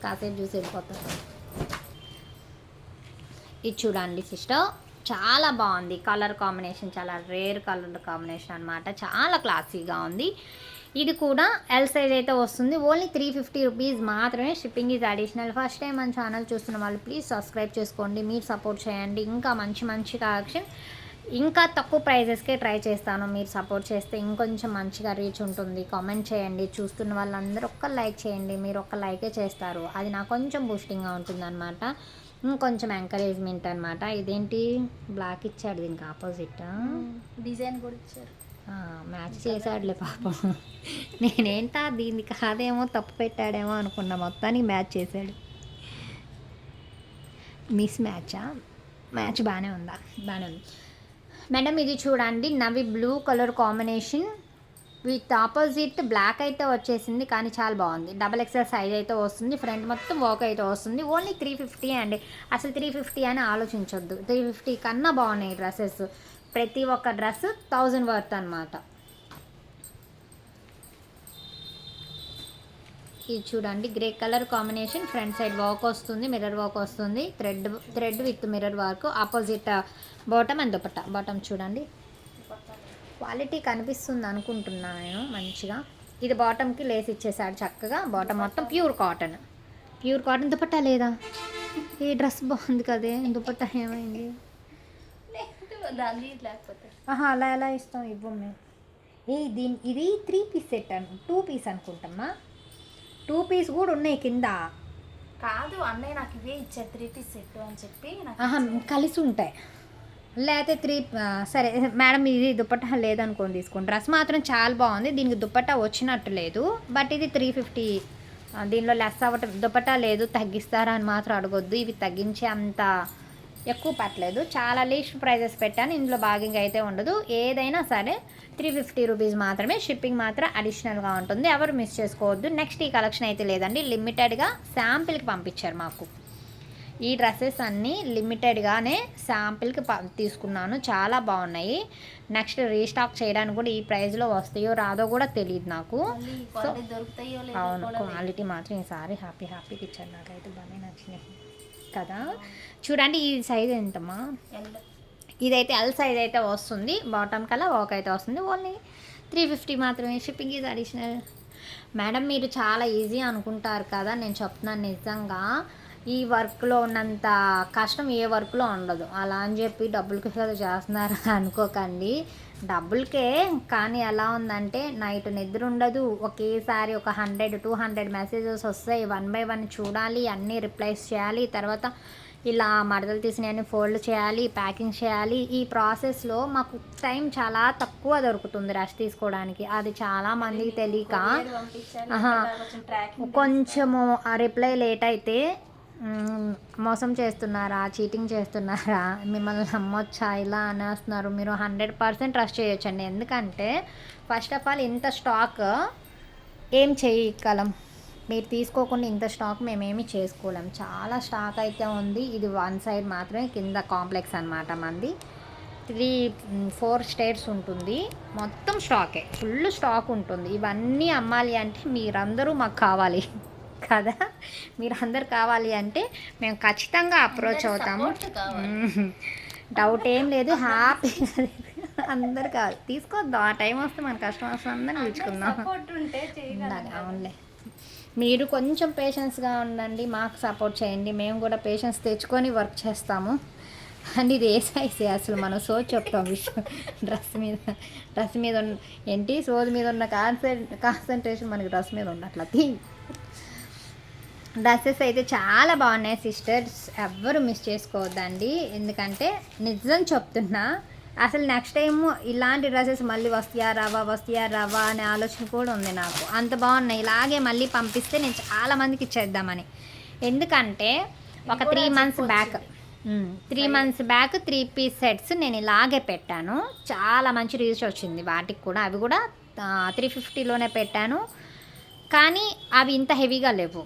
కాసేపు చూసి వెళ్ళిపోతారు. ఇది చూడండి సిస్టర్, చాలా బాగుంది. కలర్ కాంబినేషన్ చాలా రేర్ కలర్ కాంబినేషన్ అనమాట, చాలా క్లాసీగా ఉంది. ఇది కూడా ఎల్ సైజ్ అయితే వస్తుంది. ఓన్లీ 350 రూపీస్ మాత్రమే, shipping is additional. First time మన ఛానల్ చూస్తున్న వాళ్ళు ప్లీజ్ సబ్స్క్రైబ్ చేసుకోండి, మీరు సపోర్ట్ చేయండి. ఇంకా మంచి కలెక్షన్ ఇంకా తక్కువ ప్రైజెస్కే ట్రై చేస్తాను, మీరు సపోర్ట్ చేస్తే ఇంకొంచెం మంచిగా రీచ్ ఉంటుంది. కామెంట్ చేయండి, చూస్తున్న వాళ్ళందరూ ఒక్క లైక్ చేయండి, మీరు ఒక్క లైకే చేస్తారు, అది నాకు కొంచెం బూస్టింగ్గా ఉంటుంది అనమాట, ఇంకొంచెం ఎంకరేజ్మెంట్ అనమాట. ఇదేంటి బ్లాక్ ఇచ్చాడు, దీనికి ఆపోజిట్ డిజైన్ కూడా ఇచ్చారు, మ్యాచ్ చేశాడులే పాపం. నేనేంటా దీన్ని కాదేమో తప్పు పెట్టాడేమో అనుకున్నా, మొత్తానికి మ్యాచ్ చేశాడు. మిస్ మ్యాచ్ బాగానే ఉందా? బాగానే ఉంది మేడం. ఇది చూడండి నవి blue colour combination with opposite black అయితే వచ్చేసింది, కానీ చాలా బాగుంది. XXL సైజ్ అయితే వస్తుంది, ఫ్రంట్ మొత్తం వర్క్ అయితే వస్తుంది. ఓన్లీ 350 అండి. అసలు 350 అని ఆలోచించొద్దు, 350 కన్నా బాగున్నాయి డ్రెస్సెస్. ప్రతి ఒక్క డ్రెస్ 1000 వర్త్ అనమాట. ఇది చూడండి grey colour combination, front side work వస్తుంది, మిర్రర్ వర్క్ వస్తుంది, thread with mirror work, opposite bottom and dupatta. Bottom చూడండి క్వాలిటీ కనిపిస్తుంది అనుకుంటున్నాను నేను మంచిగా. ఇది బాటమ్కి లేస్ ఇచ్చేసాడు చక్కగా, బాటమ్ మొత్తం ప్యూర్ కాటన్. దుపట్టా లేదా? ఈ డ్రెస్ బాగుంది కదే, దుపట్టా ఏమైంది? అలా ఎలా ఇస్తాం, ఇవ్వం మేము. ఇది 3 పీస్ సెట్ 2 పీస్ అనుకుంటామా, 2 పీస్ కూడా ఉన్నాయి కింద. కాదు అన్నయ్య నాకు ఇవే ఇచ్చారు 3 పీస్ సెట్ అని చెప్పి. కలిసి ఉంటాయి, లేకపోతే 3 సరే మేడం ఇది దుపట్టా లేదనుకోండి తీసుకోండి. డ్రెస్ మాత్రం చాలా బాగుంది, దీనికి దుపట్టా వచ్చినట్టు లేదు, బట్ ఇది 350. దీనిలో లెస్ అవ్వటం, దుపట్టా లేదు తగ్గిస్తారా అని మాత్రం అడగొద్దు, ఇవి తగ్గించే అంత ఎక్కువ పట్టలేదు, చాలా లీస్ట్ ప్రైజెస్ పెట్టాను, ఇందులో బార్గెనింగ్ అయితే ఉండదు. ఏదైనా సరే 350 రూపీస్ మాత్రమే, షిప్పింగ్ మాత్రం అడిషనల్గా ఉంటుంది, ఎవరు మిస్ చేసుకోవద్దు. నెక్స్ట్ ఈ కలెక్షన్ అయితే లేదండి, లిమిటెడ్గా శాంపిల్కి పంపించారు మాకు. ఈ డ్రెస్సెస్ అన్నీ లిమిటెడ్గానే శాంపిల్కి తీసుకున్నాను, చాలా బాగున్నాయి. నెక్స్ట్ రీస్టాక్ చేయడానికి కూడా ఈ ప్రైస్లో వస్తాయో రాదో కూడా తెలియదు నాకు. సో అవును, క్వాలిటీ మాత్రం ఈసారి హ్యాపీగా ఇచ్చారు, నాకైతే బాగా నచ్చినాయి కదా. చూడండి ఈ సైజ్ ఎంతమ్మా? ఇదైతే ఎల్ సైజ్ అయితే వస్తుంది, బాటమ్ కల్లా వర్క్ అయితే వస్తుంది. ఓన్లీ 350 మాత్రమే, షిప్పింగ్ ఈజ్ అడిషనల్. మేడం మీరు చాలా ఈజీ అనుకుంటారు కదా, నేను చెప్తున్నాను నిజంగా ఈ వర్క్లో ఉన్నంత కష్టం ఏ వర్క్లో ఉండదు. అలా అని చెప్పి డబ్బులకి కదా చేస్తున్నారు అనుకోకండి, డబ్బులకే. కానీ ఎలా ఉందంటే నైట్ నిద్ర ఉండదు, ఒకేసారి ఒక 100-200 మెసేజెస్ వస్తాయి, 1 by 1 చూడాలి, అన్నీ రిప్లైస్ చేయాలి, తర్వాత ఇలా మడతలు తీసినవన్నీ ఫోల్డ్ చేయాలి, ప్యాకింగ్ చేయాలి. ఈ ప్రాసెస్లో మాకు టైం చాలా తక్కువ దొరుకుతుంది రెస్ట్ తీసుకోవడానికి, అది చాలా మందికి తెలియక కొంచెము ఆ రిప్లై లేట్ అయితే మోసం చేస్తున్నారా, చీటింగ్ చేస్తున్నారా, మిమ్మల్ని నమ్మొచ్చా ఇలా అనేస్తున్నారు. మీరు 100% ట్రస్ట్ చేయొచ్చండి. ఎందుకంటే ఫస్ట్ ఆఫ్ ఆల్ ఇంత స్టాక్ ఏం చేయగలం, మీరు తీసుకోకుండా ఇంత స్టాక్ మేమేమి చేసుకోలేం. చాలా స్టాక్ అయితే ఉంది. ఇది వన్ సైడ్ మాత్రమే, కింద కాంప్లెక్స్ అనమాట మంది. 4 స్టేట్స్ ఉంటుంది. మొత్తం స్టాకే, ఫుల్ స్టాక్ ఉంటుంది. ఇవన్నీ అమ్మాలి అంటే మీరందరూ మాకు కావాలి కదా. మీరందరూ కావాలి అంటే మేము ఖచ్చితంగా అప్రోచ్ అవుతాము. డౌట్ ఏం లేదు, హ్యాపీగా అందరు కాదు తీసుకొద్దాం. ఆ టైం వస్తే మన కస్టమర్స్ అందరిని పిలుచుకుందాం. అవునులే, మీరు కొంచెం పేషెన్స్గా ఉండండి, మాకు సపోర్ట్ చేయండి. మేము కూడా పేషెన్స్ తెచ్చుకొని వర్క్ చేస్తాము. అండ్ ఇది ఏ సైజ్ అసలు మనం సోజ్ చెప్తాం విషయం. డ్రెస్ మీద ఉన్న ఏంటి, సోజ్ మీద ఉన్న కాన్సన్ట్రేషన్ మనకి డ్రెస్ మీద ఉండట్లా. డ్రెస్సెస్ అయితే చాలా బాగున్నాయి సిస్టర్స్, ఎవ్వరు మిస్ చేసుకోవద్దండి. ఎందుకంటే నిజం చెప్తున్నా, అసలు నెక్స్ట్ టైం ఇలాంటి డ్రెస్సెస్ మళ్ళీ వస్తాయా రావా అనే ఆలోచన కూడా ఉంది నాకు. అంత బాగున్నాయి. ఇలాగే మళ్ళీ పంపిస్తే నేను చాలామందికి ఇచ్చేద్దామని. ఎందుకంటే ఒక 3 మంత్స్ బ్యాక్ 3 పీస్ సెట్స్ నేను ఇలాగే పెట్టాను. చాలా మంచి రీచ్ వచ్చింది వాటికి కూడా. అవి కూడా 350లోనే పెట్టాను, కానీ అవి ఇంత హెవీగా లేవు.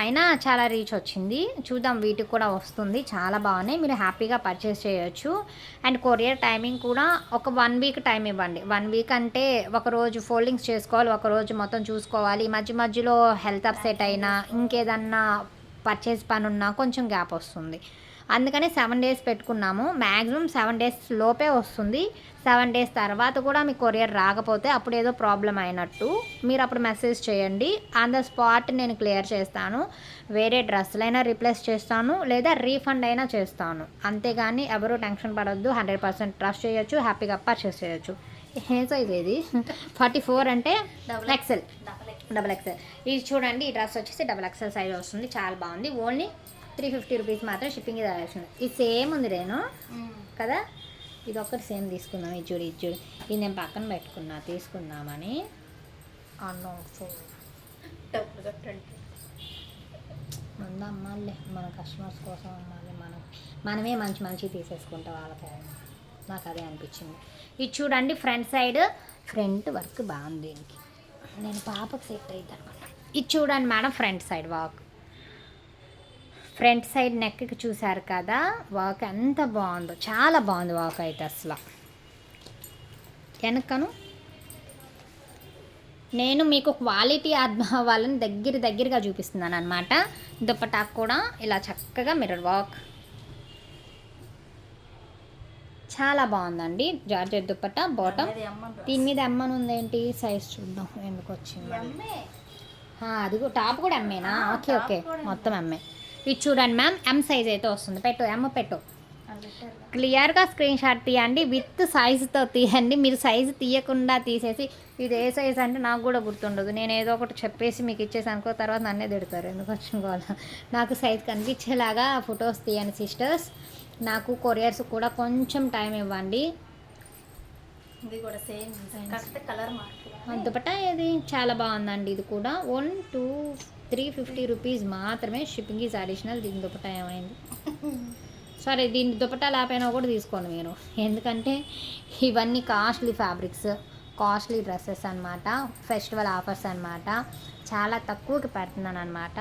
అయినా చాలా రీచ్ వచ్చింది. చూద్దాం, వీటికి కూడా వస్తుంది. చాలా బాగున్నాయి, మీరు హ్యాపీగా పర్చేస్ చేయొచ్చు. అండ్ కొరియర్ టైమింగ్ కూడా ఒక 1 వీక్ టైం ఇవ్వండి. 1 వీక్ అంటే ఒకరోజు ఫోల్డింగ్స్ చేసుకోవాలి, ఒకరోజు మొత్తం చూసుకోవాలి. మధ్యలో హెల్త్ అప్సెట్ అయినా ఇంకేదన్నా పర్చేస్ పని ఉన్నా కొంచెం గ్యాప్ వస్తుంది. అందుకని 7 డేస్ పెట్టుకున్నాము. మ్యాక్సిమం 7 డేస్ లోపే వస్తుంది. 7 డేస్ తర్వాత కూడా మీ కొరియర్ రాకపోతే అప్పుడు ఏదో ప్రాబ్లం అయినట్టు, మీరు అప్పుడు మెసేజ్ చేయండి. ఆన్ ద స్పాట్ నేను క్లియర్ చేస్తాను. వేరే డ్రెస్సులైనా రీప్లేస్ చేస్తాను, లేదా రీఫండ్ అయినా చేస్తాను. అంతేగాని ఎవరు టెన్షన్ పడొద్దు. 100% ట్రస్ట్ చేయొచ్చు, హ్యాపీగా పర్చేస్ చేయొచ్చు. ఏ సైజ్ ఇది 44 అంటే XL, డబుల్ XL. ఇది చూడండి, ఈ డ్రెస్ వచ్చేసి XXL సైజ్ వస్తుంది. చాలా బాగుంది. ఓన్లీ 350 రూపీస్ మాత్రం షిప్పింగ్ ఇది. ఇది సేమ్ ఉంది రేను కదా. ఇది ఒక్కటి సేమ్ తీసుకుందాం. ఇది చూడు ఇది నేను పక్కన పెట్టుకున్నా తీసుకుందామని. ముందు అమ్మాలే, మన కస్టమర్స్ కోసం అమ్మాలి. మనమే మంచి తీసేసుకుంటాం వాళ్ళకి. నాకు అదే అనిపించింది. ఇది చూడండి, ఫ్రంట్ వర్క్ బాగుంది. దీనికి నేను పాపకు సెట్ అవుతాను అనమాట. ఇది చూడండి మేడం, ఫ్రంట్ సైడ్ నెక్కి చూసారు కదా, వర్క్ ఎంత బాగుందో, చాలా బాగుంది వర్క్ అయితే. అసలు వెనకను నేను మీకు క్వాలిటీ అర్థం అవ్వాలని దగ్గరగా చూపిస్తున్నాను అనమాట. దుపట్టా కూడా ఇలా చక్కగా మిర్రర్ వర్క్, చాలా బాగుందండి. Georgette dupatta bottom. దీని మీద ఎమ్మని ఉందేంటి, సైజ్ చూద్దాం ఎందుకు వచ్చింది. అది టాప్ కూడా ఎమ్మేనా? ఓకే, మొత్తం ఎమ్మే. ఇది చూడండి మ్యామ్, M సైజ్ అయితే వస్తుంది. M పెట్టు, క్లియర్గా స్క్రీన్ షాట్ తీయండి. విత్ సైజుతో తీయండి. మీరు సైజు తీయకుండా తీసేసి ఇది ఏ సైజ్ అంటే నాకు కూడా గుర్తుండదు. నేను ఏదో ఒకటి చెప్పేసి మీకు ఇచ్చేసి అనుకో, తర్వాత నన్నే తిడతారు ఎందుకు వచ్చిన. నాకు సైజ్ కనిపించేలాగా ఫొటోస్ తీయండి సిస్టర్స్. నాకు కొరియర్స్ కూడా కొంచెం టైం ఇవ్వండి. ఇది కూడా సేమ్ కలర్ దుపట్టా ఇది చాలా బాగుందండి. ఇది కూడా 350 రూపీస్ మాత్రమే. Shipping is additional. దీని దుపట్టా ఏమైంది, సరే దీని దుపట్టా లేకపోయినా కూడా తీసుకోండి మీరు. ఎందుకంటే ఇవన్నీ కాస్ట్లీ ఫ్యాబ్రిక్స్, కాస్ట్లీ డ్రెస్సెస్ అనమాట. ఫెస్టివల్ ఆఫర్స్ అనమాట. చాలా తక్కువకి పెడుతున్నాను అనమాట.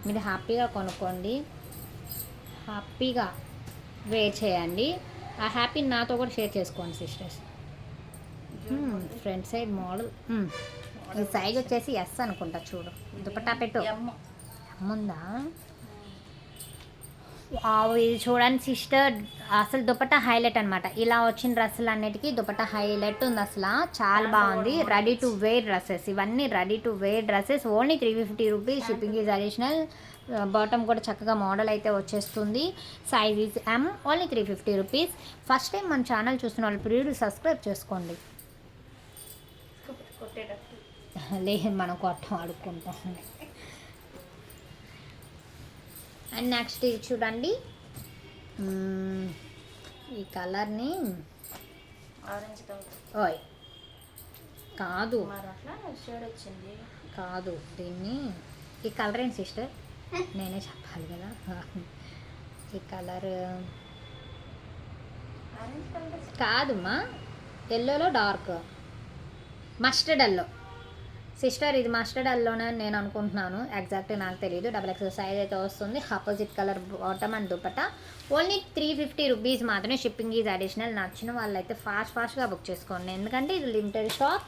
మీరు హ్యాపీగా కొనుక్కోండి, హ్యాపీగా వేర్ చేయండి. ఆ హ్యాపీ నాతో కూడా షేర్ చేసుకోండి సిస్టర్స్. ఫ్రంట్ సైడ్ మోడల్, ఈ సైజ్ వచ్చేసి S అనుకుంటా. చూడు దుపట్టా పెట్టు, ఉందా? ఇది చూడండి సిస్టర్, అసలు దుపట్టా హైలైట్ అనమాట. ఇలా వచ్చిన డ్రెస్సులు అన్నిటికీ దుపట్టా హైలైట్ ఉంది. అసలు చాలా బాగుంది. రెడీ టు వేర్ డ్రెస్సెస్, ఇవన్నీ ready to wear dresses. Only 350 rupees. Shipping is additional. Bottom కూడా చక్కగా మోడల్ అయితే వచ్చేస్తుంది. Size is M. Only 350 rupees. First time మన ఛానల్ చూస్తున్న వాళ్ళు ప్లీజ్ సబ్స్క్రైబ్ చేసుకోండి. లేదు, మనం కొట్టం అడుక్కుంటాం. అండ్ నెక్స్ట్ ఇది చూడండి, ఈ కలర్ని ఆరెంజ్ ఓయ్ కాదు షేడ్ వచ్చింది కాదు, దీన్ని ఈ కలర్ ఏంటి సిస్టర్? నేనే చెప్పాలి కదా. ఈ కలర్ ఆరెంజ్ కలర్ కాదుమా, ఎల్లోలో డార్క్ మస్టర్డ్ ఎల్లో. సిస్టర్ ఇది మస్టర్డ్ ఎల్లోనే నేను అనుకుంటున్నాను, ఎగ్జాక్ట్ నాకు తెలియదు. XXL సైజ్ అయితే వస్తుంది. Opposite colour bottom and dupatta. Only 350 rupees మాత్రమే. Shipping is additional. నచ్చిన వాళ్ళైతే ఫాస్ట్గా బుక్ చేసుకోండి, ఎందుకంటే ఇది లిమిటెడ్ స్టాక్.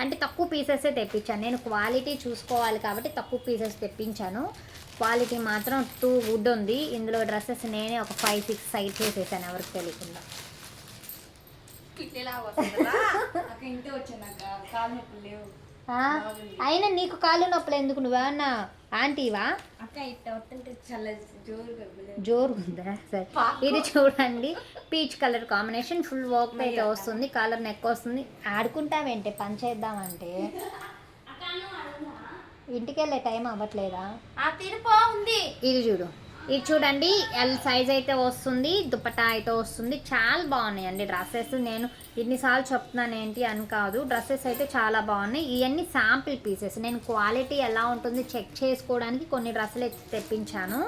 అంటే తక్కువ పీసెసే తెప్పించాను నేను, క్వాలిటీ చూసుకోవాలి కాబట్టి తక్కువ పీసెస్ తెప్పించాను. క్వాలిటీ మాత్రం టూ గుడ్ ఉంది. ఇందులో డ్రెస్సెస్ నేనే ఒక 5-6 సైడ్ చేసేసాను ఎవరికి తెలియకుండా. పిల్లలా వస్తుందా? ఇంటి వచ్చాక కాలు నొప్పులు లేవు. అయినా నీకు కాళ్ళు నొప్పులు ఎందుకు? నువ్వేమన్నా ఆంటీవా? అక్క ఇట్లా వస్తుంటే చాలా జోరు ఉందా? సరే, ఇది చూడండి, peach colour combination, full work అయితే వస్తుంది. కలర్ నెక్ వస్తుంది. ఆడుకుంటావేంటే, పని చేద్దామంటే ఇంటికి వెళ్ళే టైం అవ్వట్లేదా? తిరుపో ఉంది. ఇది చూడు, ఇది చూడండి, ఎల్ సైజ్ అయితే వస్తుంది. దుపట్టా అయితే వస్తుంది. చాలా బాగున్నాయండి డ్రెస్సెస్. నేను ఇన్నిసార్లు చెప్తున్నాను ఏంటి అని కాదు, డ్రెస్సెస్ అయితే చాలా బాగున్నాయి. ఇవన్నీ శాంపిల్ పీసెస్. నేను క్వాలిటీ ఎలా ఉంటుంది చెక్ చేసుకోవడానికి కొన్ని డ్రెస్సులు అయితే తెప్పించాను.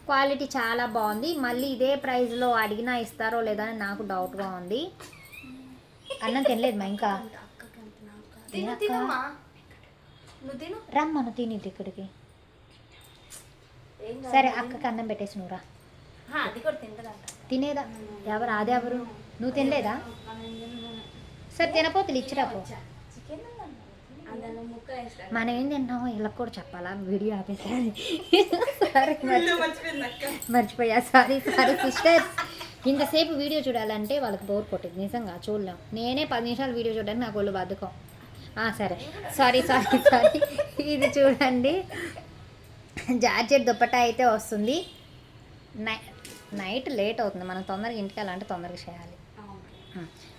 క్వాలిటీ చాలా బాగుంది. మళ్ళీ ఇదే ప్రైస్లో అడిగినా ఇస్తారో లేదో అని నాకు డౌట్గా ఉంది. అన్నం తినలేదు మా ఇంకా. తిను తినమ్మా, నువ్వు తిను. రమ్మను తినేది ఇక్కడికి. సరే, అక్కకి అన్నం పెట్టేసి నువ్వు రా. అది కూడా తింటదంట. తినేదా? ఎవరు? అదే ఎవరు? నువ్వు తినలేదా? సరే, తినపోతులు ఇచ్చిరాపో. చికెన్ అందులో ముక్క వేస్తాను. మనం ఏం తింటామో వీళ్ళకి కూడా చెప్పాలా? వీడియో ఆపేసారి. సరే, మర్చిపోయా. Sorry sisters. ఇంతసేపు వీడియో చూడాలంటే వాళ్ళకి బోర్ కొట్టింది, నిజంగా చూడలేం. నేనే 10 నిమిషాలు వీడియో చూడడానికి నాకు ఒళ్ళు బద్ధకం. సరే, సారీ. ఇది చూడండి, జార్జెట్ దుపట్టా అయితే వస్తుంది. నైట్ లేట్ అవుతుంది, మనం తొందరగా ఇంటికి వెళ్ళాలంటే తొందరగా చేయాలి.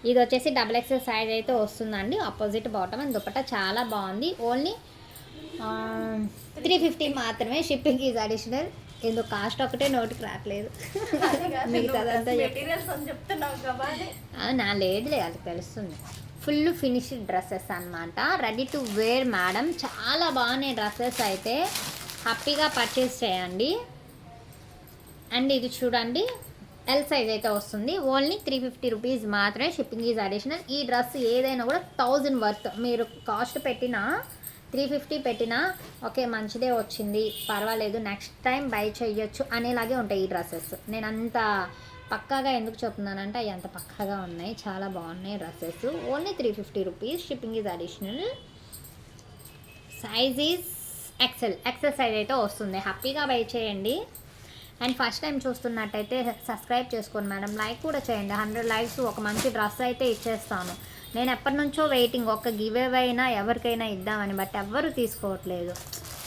ఇది వచ్చేసి XXL సైజ్ అయితే వస్తుందండి. ఆపోజిట్ బాటమ్ అండ్ దుపట్టా చాలా బాగుంది. ఓన్లీ 350 మాత్రమే. Shipping is additional. ఎందుకు కాస్ట్ ఒకటే నోటికి రావట్లేదు, మిగతాదంతా మెటీరియల్స్ అని చెప్తున్నావు కదా. నా లేదులే, అది తెలుస్తుంది. ఫుల్ ఫినిష్డ్ డ్రెస్సెస్ అన్నమాట. Ready to wear madam. చాలా బాగున్నాయి డ్రెస్సెస్ అయితే. హ్యాపీగా పర్చేస్ చేయండి. అండ్ ఇది చూడండి, ఎల్ సైజ్ అయితే వస్తుంది. ఓన్లీ 350 రూపీస్ మాత్రమే. Shipping is additional. ఈ డ్రెస్ ఏదైనా కూడా 1000 వర్త్. మీరు కాస్ట్ పెట్టినా 350 పెట్టినా ఓకే, మంచిదే వచ్చింది, పర్వాలేదు, నెక్స్ట్ టైం బై చేయొచ్చు అనేలాగే ఉంటాయి ఈ డ్రెస్సెస్. నేను అంత పక్కాగా ఎందుకు చెప్తున్నానంటే అవి అంత పక్కాగా ఉన్నాయి. చాలా బాగున్నాయి dresses. Only 350 rupees. Shipping is additional. Size is XL size అయితే వస్తుంది. హ్యాపీగా బై చేయండి. అండ్ ఫస్ట్ టైం చూస్తున్నట్టయితే సబ్స్క్రైబ్ చేసుకోండి మేడం. లైక్ కూడా చేయండి. 100 లైక్స్ ఒక మంచి డ్రెస్ అయితే ఇచ్చేస్తాను. నేను ఎప్పటి నుంచో వెయిటింగ్, ఒక గివ్ అవే అయినా ఎవరికైనా ఇద్దామని, బట్ ఎవ్వరు తీసుకోవట్లేదు.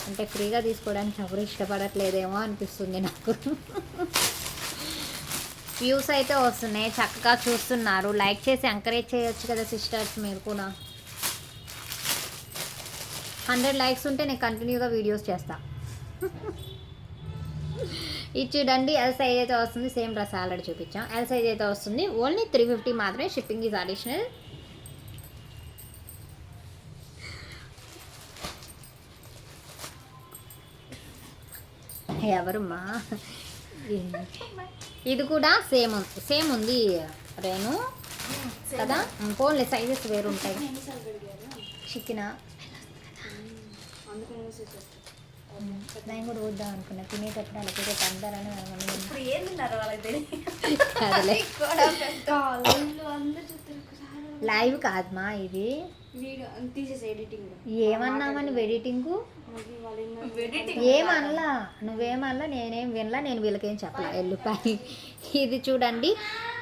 అంటే ఫ్రీగా తీసుకోవడానికి ఎవరు ఇష్టపడట్లేదేమో అనిపిస్తుంది నాకు. వ్యూస్ అయితే వస్తున్నాయి, చక్కగా చూస్తున్నారు. లైక్ చేసి ఎంకరేజ్ చేయొచ్చు కదా సిస్టర్స్ మీరు కూడా. 100 లైక్స్ ఉంటే నేను కంటిన్యూగా వీడియోస్ చేస్తా. ఇది చూడండి, ఎల్ సైజ్ అయితే వస్తుంది. సేమ్ డ్రెస్ ఆల్రెడీ చూపించాం. ఎల్ సైజ్ అయితే వస్తుంది. ఓన్లీ 350 మాత్రమే. Shipping is additional. ఎవరమ్మా? ఇది కూడా సేమ్ ఉంది రేణు కదా. ఫోన్లే, సైజెస్ వేరు ఉంటాయి. చికెన్ నేను కూడా వద్దాం అనుకున్నా, తినేటప్పుడు అలాగే పందాలని ఇప్పుడు ఏం తిన్నారు వాళ్ళకి అదిలే. అందరూ లైవ్ కాదమ్మా ఇది. వీడియో తీసేసి ఎడిటింగ్ ఏమన్నామని ఎడిటింగ్? ఏమనలా, నువ్వేమనలా, నేనేం వినలా, నేను వీళ్ళకేం చెప్పలా. ఎల్లుపాయి. ఇది చూడండి,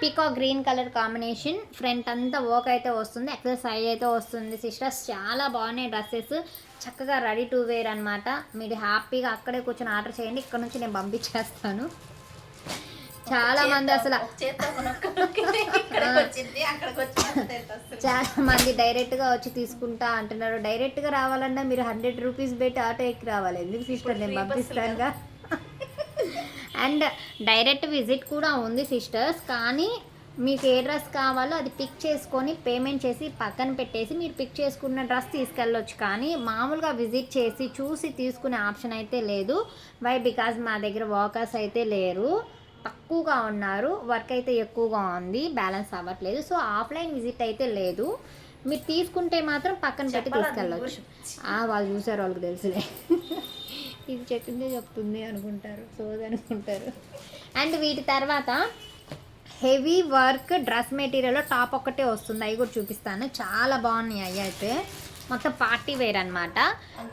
పికా గ్రీన్ కలర్ కాంబినేషన్. ఫ్రంట్ అంతా వర్క్ అయితే వస్తుంది. XL సైజ్ అయితే వస్తుంది. సిస్టర్స్ చాలా బాగున్నాయి డ్రెస్సెస్. చక్కగా రెడీ టు వేర్ అనమాట. మీరు హ్యాపీగా అక్కడే కూర్చొని ఆర్డర్ చేయండి. ఇక్కడ నుంచి నేను పంపించేస్తాను. చాలా మంది అసలు చాలా మంది డైరెక్ట్గా వచ్చి తీసుకుంటా అంటున్నారు. డైరెక్ట్గా రావాలన్నా మీరు 100 రూపీస్ పెట్టి ఆటో ఎక్కి రావాలి. ఎందుకు సిస్టర్, నేను పంపిస్తానుగా. అండ్ డైరెక్ట్ విజిట్ కూడా ఉంది సిస్టర్స్, కానీ మీకు ఏ డ్రెస్ కావాలో అది పిక్ చేసుకొని పేమెంట్ చేసి పక్కన పెట్టేసి మీరు పిక్ చేసుకున్న డ్రెస్ తీసుకెళ్ళొచ్చు. కానీ మామూలుగా విజిట్ చేసి చూసి తీసుకునే ఆప్షన్ అయితే లేదు. వై బికాజ్ మా దగ్గర వర్కర్స్ అయితే లేరు, తక్కువగా ఉన్నారు, వర్క్ అయితే ఎక్కువగా ఉంది, బ్యాలెన్స్ అవ్వట్లేదు. సో ఆఫ్లైన్ విజిట్ అయితే లేదు. మీరు తీసుకుంటే మాత్రం పక్కన పెట్టి తీసుకెళ్ళొచ్చు. వాళ్ళు చూసారు, వాళ్ళకి తెలుసులే. ఇది చెప్తుంది అనుకుంటారు, అనుకుంటారు. అండ్ వీటి తర్వాత హెవీ వర్క్ డ్రెస్ మెటీరియల్లో టాప్ ఒక్కటే వస్తుంది, అవి కూడా చూపిస్తాను. చాలా బాగున్నాయి అవి అయితే, మొత్తం పార్టీ వేర్ అనమాట.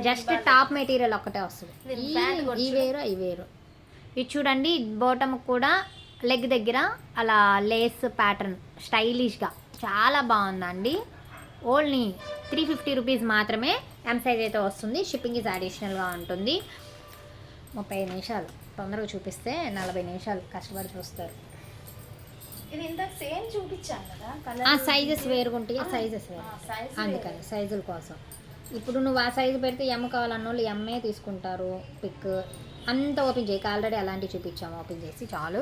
జస్ట్ టాప్ మెటీరియల్ ఒక్కటే వస్తుంది. ఈ వేరు ఇది చూడండి. బాటమ్ కూడా లెగ్ దగ్గర అలా లేస్ ప్యాటర్న్ స్టైలిష్గా చాలా బాగుందండి. ఓన్లీ 350 రూపీస్ మాత్రమే. ఎం సైజ్ అయితే వస్తుంది. షిప్పింగ్ ఇస్ అడిషనల్గా ఉంటుంది. 35 నిమిషాలు తొందరగా చూపిస్తే 40 నిమిషాలు కష్టపడి చూస్తారు. ఇది ఇంతకు సేమ్ చూపించాను కదా కలర్. సైజెస్ వేరుగుంటాయి, సైజెస్ వేరు, అందుకని సైజుల కోసం. ఇప్పుడు నువ్వు ఆ సైజు పెడితే ఎమ్ కావాలన్న వాళ్ళు ఎమ్మే తీసుకుంటారు. పిక్ అంతా ఓపెన్ చేయక, ఆల్రెడీ అలాంటివి చూపించాము, ఓపెన్ చేసి చాలు.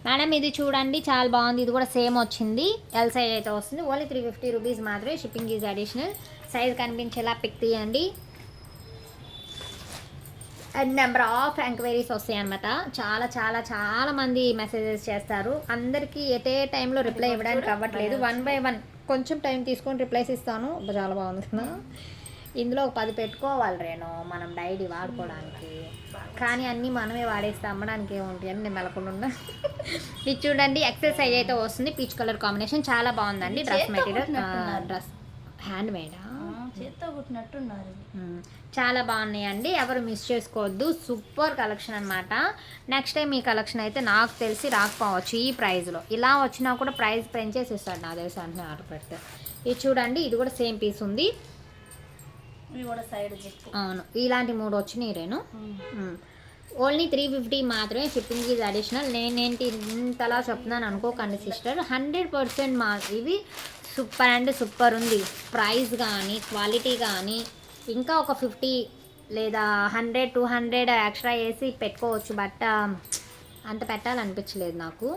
మేడం ఇది చూడండి, చాలా బాగుంది. ఇది కూడా సేమ్ వచ్చింది, ఎల్ సైజ్ అయితే వస్తుంది. ఓన్లీ 350 రూపీస్ మాత్రమే. Shipping is additional. సైజ్ కనిపించేలా పిక్ తీయండి. అండ్ నెంబర్ ఆఫ్ ఎంక్వైరీస్ వస్తాయి అన్నమాట. చాలా మంది మెసేజెస్ చేస్తారు. అందరికీ ఎట్ ఏ టైంలో రిప్లై ఇవ్వడానికి అవ్వట్లేదు. 1 by 1 కొంచెం టైం తీసుకొని రిప్లైస్ ఇస్తాను. చాలా బాగుంది కదా. ఇందులో ఒక 10 పెట్టుకోవాలి రేణు, మనం డైలీ వాడుకోవడానికి. కానీ అన్నీ మనమే వాడేస్తే అమ్మడానికి ఏముంటాయి అని నేను మెలకుండా. ఇది చూడండి, ఎక్సెల్ సైజ్ అయితే వస్తుంది. పీచ్ కలర్ కాంబినేషన్ చాలా బాగుందండి. డ్రెస్ మెటీరియల్, డ్రెస్ హ్యాండ్ మేడా, చేత్తో కుట్టినట్టున్నారు. చాలా బాగున్నాయండి, ఎవరు మిస్ చేసుకోవద్దు. సూపర్ కలెక్షన్ అనమాట. నెక్స్ట్ టైం ఈ కలెక్షన్ అయితే నాకు తెలిసి రాకపోవచ్చు ఈ ప్రైస్లో. ఇలా వచ్చినా కూడా ప్రైస్ పెంచేసి ఇస్తాడు నాకు తెలిసి అంటే ఆర్డర్ పెడితే. ఇది చూడండి, ఇది కూడా సేమ్ పీస్ ఉంది. అవును, ఇలాంటి 3 వచ్చినాయి రేను. ఓన్లీ 350 మాత్రమే. Shipping is additional. నేనేంటి ఇంతలా చెప్తున్నాను అనుకోకండి సిస్టర్, 100% మా ఇవి సూపర్ అండ్ సూపర్ ఉంది. ప్రైస్ కానీ క్వాలిటీ కానీ ఇంకా ఒక 50 లేదా 100 200 ఎక్స్ట్రా వేసి పెట్టుకోవచ్చు. బట్ అంత పెట్టాలనిపించలేదు నాకు.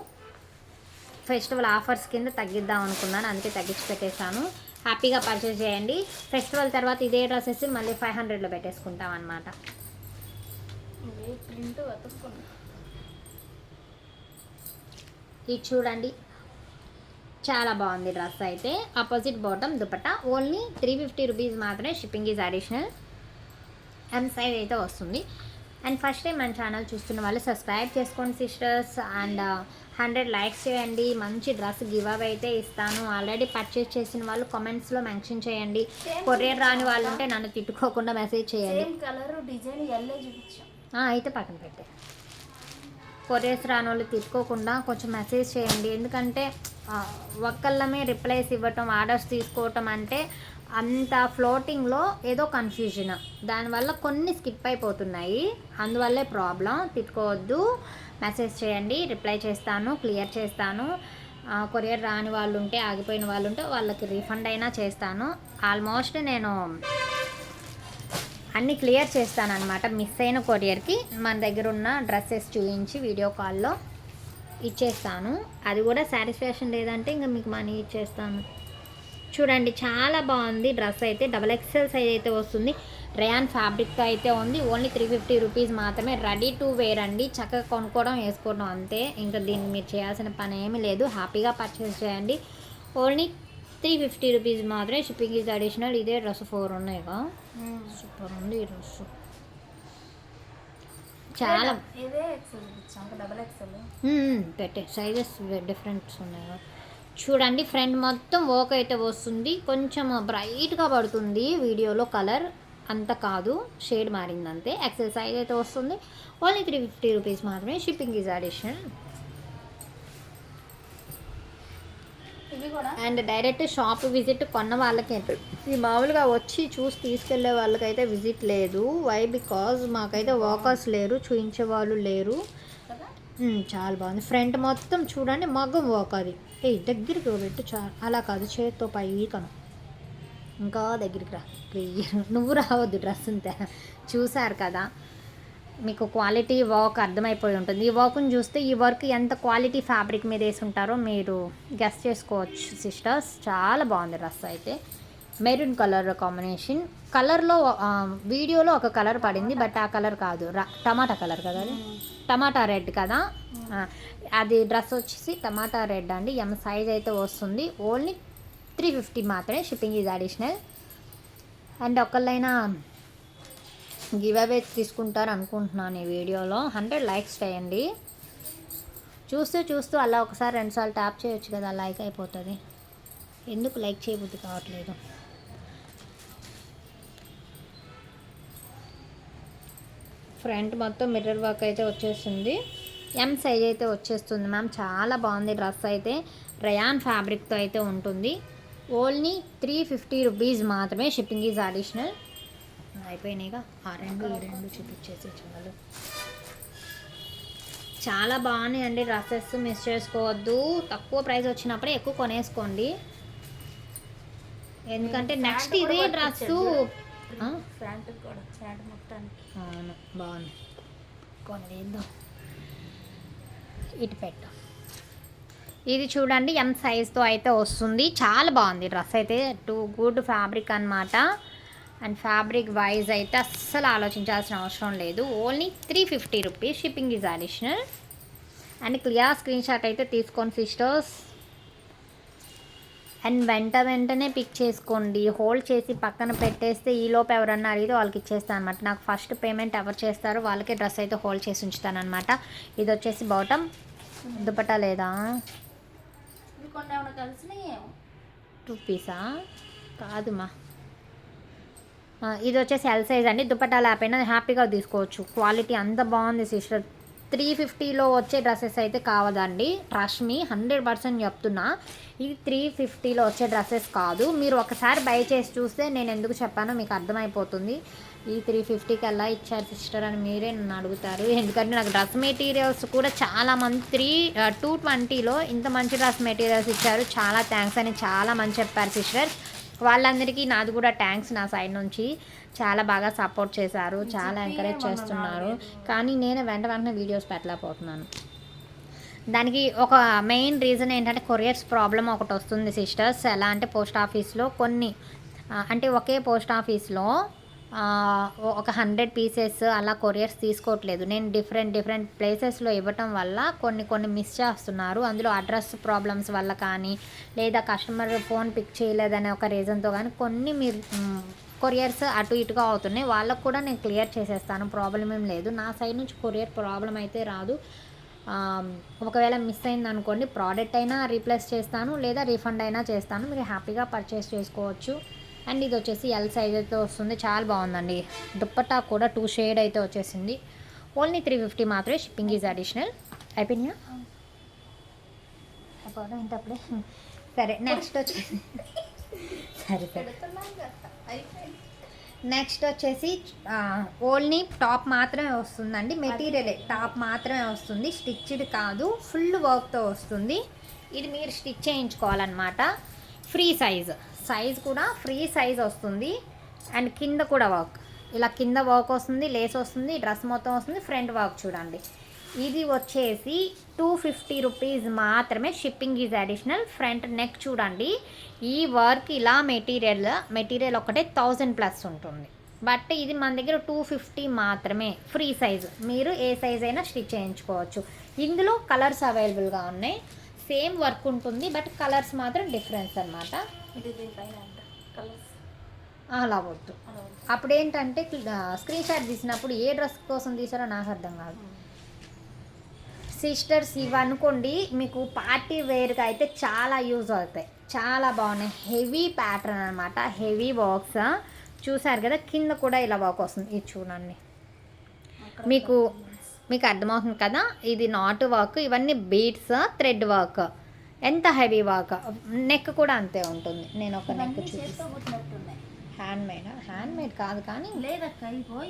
ఫెస్టివల్ ఆఫర్స్ కింద తగ్గిద్దాం అనుకున్నాను, అందుకే తగ్గించి పెట్టేశాను. హ్యాపీగా పర్చేస్ చేయండి. ఫెస్టివల్ తర్వాత ఇదే డ్రెస్సెస్ మళ్ళీ 500లో పెట్టేసుకుంటాం అనమాట. ఇది చూడండి, చాలా బాగుంది డ్రెస్ అయితే. Opposite bottom dupatta. Only 350 rupees మాత్రమే. Shipping is additional. M size అయితే వస్తుంది. అండ్ ఫస్ట్ టైం మన ఛానల్ చూస్తున్న వాళ్ళు సబ్స్క్రైబ్ చేసుకోండి సిస్టర్స్. అండ్ 100 లైక్స్ చేయండి. మంచి డ్రెస్ గివ్ అవే అయితే ఇస్తాను. ఆల్రెడీ పర్చేస్ చేసిన వాళ్ళు కామెంట్స్లో మెన్షన్ చేయండి. కొరియర్ రాని వాళ్ళు ఉంటే నన్ను తిట్టుకోకుండా మెసేజ్ చేయండి. అయితే పక్కన పెట్టే. కొరియర్స్ రాని వాళ్ళు తిట్టుకోకుండా కొంచెం మెసేజ్ చేయండి. ఎందుకంటే ఒక్కళ్ళమే రిప్లైస్ ఇవ్వటం, ఆర్డర్స్ తీసుకోవటం అంటే అంత ఫ్లోటింగ్లో ఏదో కన్ఫ్యూజన్, దానివల్ల కొన్ని స్కిప్ అయిపోతున్నాయి. అందువల్లే ప్రాబ్లం. తిట్టుకోవద్దు, మెసేజ్ చేయండి, రిప్లై చేస్తాను, క్లియర్ చేస్తాను. కొరియర్ రాని వాళ్ళు ఉంటే, ఆగిపోయిన వాళ్ళు ఉంటే వాళ్ళకి రీఫండ్ అయినా చేస్తాను. ఆల్మోస్ట్ నేను అన్నీ క్లియర్ చేస్తాను అనమాట. మిస్ అయిన కొరియర్కి మన దగ్గర ఉన్న డ్రెస్సెస్ చూపించి వీడియో కాల్లో ఇచ్చేస్తాను. అది కూడా సాటిస్ఫాక్షన్ లేదంటే ఇంకా మీకు మనీ ఇచ్చేస్తాను. చూడండి, చాలా బాగుంది డ్రెస్ అయితే. XXL సైజ్ అయితే వస్తుంది. రేయాన్ ఫ్యాబ్రిక్తో అయితే ఉంది. ఓన్లీ 350 రూపీస్ మాత్రమే. రెడీ టు వేర్ అండి. చక్కగా కొనుక్కోవడం, వేసుకోవడం అంతే. ఇంకా దీన్ని మీరు చేయాల్సిన పని ఏమీ లేదు. హ్యాపీగా పర్చేస్ చేయండి. ఓన్లీ 350 రూపీస్ మాత్రమే. Shipping is additional. ఇదే డ్రెస్ 4 ఉన్నాయిగా. సూపర్ ఉంది ఈ డ్రెస్. చాలా పెట్టే సైజెస్ డిఫరెంట్స్ ఉన్నాయి. చూడండి, ఫ్రంట్ మొత్తం వర్క్ అయితే వస్తుంది. కొంచెం బ్రైట్గా పడుతుంది వీడియోలో, కలర్ అంత కాదు, షేడ్ మారింది అంతే. ఎక్సెల్ సైజ్ అయితే వస్తుంది. ఓన్లీ 350 రూపీస్ మాత్రమే. Shipping is additional. And direct shop visit కొన్న వాళ్ళకి, ఈ మామూలుగా వచ్చి చూసి తీసుకెళ్లే వాళ్ళకైతే విజిట్ లేదు. వై బికాజ్ మాకైతే వర్కర్స్ లేరు, చూయించే వాళ్ళు లేరు. చాలా బాగుంది. ఫ్రంట్ మొత్తం చూడండి, మగ్గం వర్క్. అది దగ్గరికి పెట్టు. అలా కాదు, చేతితో పైకను ఇంకా దగ్గరికి రా. నువ్వు రావద్దు, డ్రెస్ అంతే చూసారు కదా. మీకు క్వాలిటీ వర్క్ అర్థమైపోయి ఉంటుంది. ఈ వర్క్ని చూస్తే ఈ వర్క్ ఎంత క్వాలిటీ ఫ్యాబ్రిక్ మీద వేసి ఉంటారో మీరు గెస్ చేసుకోవచ్చు సిస్టర్స్. చాలా బాగుంది డ్రెస్ అయితే. Maroon colour combination. కలర్లో వీడియోలో ఒక కలర్ పడింది, బట్ ఆ కలర్ కాదు, టమాటా కలర్ కదా అది, టమాటా రెడ్ కదా. అది డ్రెస్ వచ్చేసి టమాటా రెడ్ అండి. ఎం సైజ్ అయితే వస్తుంది. ఓన్లీ 350 మాత్రమే, షిప్పింగ్ ఈజ్ అడిషనల్. అండ్ ఒకళ్ళైనా గివ్ అవే తీసుకుంటారు అనుకుంటున్నాను ఈ వీడియోలో. 100 లైక్స్ చేయండి. చూస్తూ అలా ఒకసారి 2 సార్లు ట్యాప్ చేయొచ్చు కదా, లైక్ అయిపోతుంది. ఎందుకు లైక్ చేయబుద్ధి కావట్లేదు. ఫ్రంట్ మొత్తం మిర్రర్ వర్క్ అయితే వచ్చేస్తుంది. ఎం సైజ్ అయితే వచ్చేస్తుంది మ్యామ్. చాలా బాగుంది డ్రెస్ అయితే. రయాన్ ఫ్యాబ్రిక్తో అయితే ఉంటుంది. ఓన్లీ 350 రూపీస్ మాత్రమే, షిప్పింగ్ ఈజ్ అడిషనల్. అయిపోయినాయిగా ఆ రెండు ఈ రెండు చూపించేసి చాలు. చాలా బాగున్నాయండి డ్రెస్సెస్, మిస్ చేసుకోవద్దు. తక్కువ ప్రైస్ వచ్చినప్పుడే ఎక్కువ కొనేసుకోండి, ఎందుకంటే నెక్స్ట్ ఇదే డ్రెస్సు. ఫ్రంట్ కూడా ఫ్రంట్ మొత్తానికి అవును బాగుంది. కొనేద్దాం. ఇటు పెట్టు. ఇది చూడండి ఎం సైజ్తో అయితే వస్తుంది. చాలా బాగుంది డ్రెస్ అయితే. గుడ్ ఫ్యాబ్రిక్ అన్నమాట. అండ్ ఫ్యాబ్రిక్ వైజ్ అయితే అస్సలు ఆలోచించాల్సిన అవసరం లేదు. Only 350 rupees, shipping is additional. And clear screen shot అయితే తీసుకోండి సిస్టర్స్. అండ్ వెంటనే పిక్ చేసుకోండి. హోల్డ్ చేసి పక్కన పెట్టేస్తే ఈలోపు ఎవరన్నా అడిగితే వాళ్ళకి ఇచ్చేస్తాను అనమాట. నాకు ఫస్ట్ పేమెంట్ ఎవరు చేస్తారో వాళ్ళకే డ్రెస్ అయితే హోల్డ్ చేసి ఉంచుతాను అనమాట. ఇది వచ్చేసి బాటమ్. దుపట్టా లేదా? ఇవి కొన్ని ఏమైనా కలిసినాయి 2 పీసా కాదుమా. ఇది వచ్చేసి ఎల్ సైజ్ అండి. దుపట్టా లేకపోయినా హ్యాపీగా తీసుకోవచ్చు. క్వాలిటీ అంత బాగుంది సిస్టర్. 350లో వచ్చే డ్రెస్సెస్ అయితే కావదండి, ట్రస్ట్ మీ, 100% చెప్తున్నా. ఇది 350లో వచ్చే డ్రెస్సెస్ కాదు. మీరు ఒకసారి బై చేసి చూస్తే నేను ఎందుకు చెప్పానో మీకు అర్థమైపోతుంది. ఈ 350కి ఎలా ఇచ్చారు సిస్టర్ అని మీరే నన్ను అడుగుతారు. ఎందుకంటే నాకు డ్రెస్ మెటీరియల్స్ కూడా చాలామంది 220లో ఇంత మంచి డ్రెస్ మెటీరియల్స్ ఇచ్చారు, చాలా థ్యాంక్స్ అని చాలామంది చెప్పారు సిస్టర్. వాళ్ళందరికీ నాది కూడా థ్యాంక్స్ నా సైడ్ నుంచి. చాలా బాగా సపోర్ట్ చేశారు, చాలా ఎంకరేజ్ చేస్తున్నారు. కానీ నేను వెంటనే వీడియోస్ పెట్టలేకపోతున్నాను. దానికి ఒక మెయిన్ రీజన్ ఏంటంటే కొరియర్స్ ప్రాబ్లం ఒకటి వస్తుంది సిస్టర్స్. ఎలా అంటే పోస్ట్ ఆఫీస్లో కొన్ని అంటే ఒకే పోస్ట్ ఆఫీస్లో ఒక 100 పీసెస్ అలా కొరియర్స్ తీసుకోవట్లేదు. నేను డిఫరెంట్ ప్లేసెస్లో ఇవ్వటం వల్ల కొన్ని మిస్ చేస్తున్నారు. అందులో అడ్రస్ ప్రాబ్లమ్స్ వల్ల కానీ, లేదా కస్టమర్ ఫోన్ పిక్ చేయలేదనే ఒక రీజన్తో కానీ కొన్ని మీరు కొరియర్స్ అటు ఇటుగా అవుతున్నాయి. వాళ్ళకు కూడా నేను క్లియర్ చేసేస్తాను, ప్రాబ్లం ఏం లేదు. నా సైడ్ నుంచి కొరియర్ ప్రాబ్లం అయితే రాదు. ఒకవేళ మిస్ అయింది అనుకోండి, ప్రోడక్ట్ అయినా రీప్లేస్ చేస్తాను, లేదా రీఫండ్ అయినా చేస్తాను. మీరు హ్యాపీగా పర్చేస్ చేసుకోవచ్చు. అండ్ ఇది వచ్చేసి ఎల్ సైజ్ అయితే వస్తుంది. చాలా బాగుందండి. దుప్పట్టా కూడా 2 షేడ్ అయితే వచ్చేసింది. ఓన్లీ 350 మాత్రమే, షిప్పింగ్ ఈజ్ అడిషనల్. అయిపోయినాయా? ఏంటి అప్పుడే? సరే నెక్స్ట్ వచ్చేసి నెక్స్ట్ వచ్చేసి ఓన్లీ టాప్ మాత్రమే వస్తుందండి. మెటీరియల్ టాప్ మాత్రమే వస్తుంది, స్టిచ్డ్ కాదు, ఫుల్ వర్క్తో వస్తుంది. ఇది మీరు స్టిచ్ చేయించుకోవాలన్నమాట. ఫ్రీ సైజ్ కూడా ఫ్రీ సైజ్ వస్తుంది. అండ్ కింద కూడా వర్క్, ఇలా కింద వర్క్ వస్తుంది, లేస్ వస్తుంది, డ్రెస్ మొత్తం వస్తుంది, ఫ్రంట్ వర్క్ చూడండి. ఇది వచ్చేసి 250 రూపీస్ మాత్రమే, shipping is additional. Front neck చూడండి, ఈ వర్క్ ఇలా మెటీరియల్ ఒకటే 1000+ ఉంటుంది. బట్ ఇది మన దగ్గర 250 మాత్రమే, ఫ్రీ సైజ్. మీరు ఏ సైజ్ అయినా స్టిచ్ చేయించుకోవచ్చు. ఇందులో కలర్స్ అవైలబుల్గా ఉన్నాయి. సేమ్ వర్క్ ఉంటుంది, బట్ కలర్స్ మాత్రం డిఫరెన్స్ అనమాట. ఇది దీనిపైన కలర్స్ అలా వద్దు. అప్పుడు ఏంటంటే స్క్రీన్ షాట్ తీసినప్పుడు ఏ డ్రెస్ కోసం తీసారో నాకు అర్థం కాదు సిస్టర్స్. ఇవి అనుకోండి మీకు పార్టీ వేర్గా అయితే చాలా యూజ్ అవుతాయి. చాలా బాగున్నాయి. హెవీ ప్యాటర్న్ అనమాట, హెవీ వర్క్స్. చూసారు కదా, కింద కూడా ఇలా వర్క్ వస్తుంది. ఇది చూడండి, మీకు అర్థమవుతుంది కదా. ఇది నాట్ వర్క్, ఇవన్నీ బీడ్స్, థ్రెడ్ వర్క్. ఎంత హెవీ వర్క్. నెక్ కూడా అంతే ఉంటుంది. నేను ఒక నెక్ చేతితో హ్యాండ్మేడ్ కాదు కానీ లేదక్క,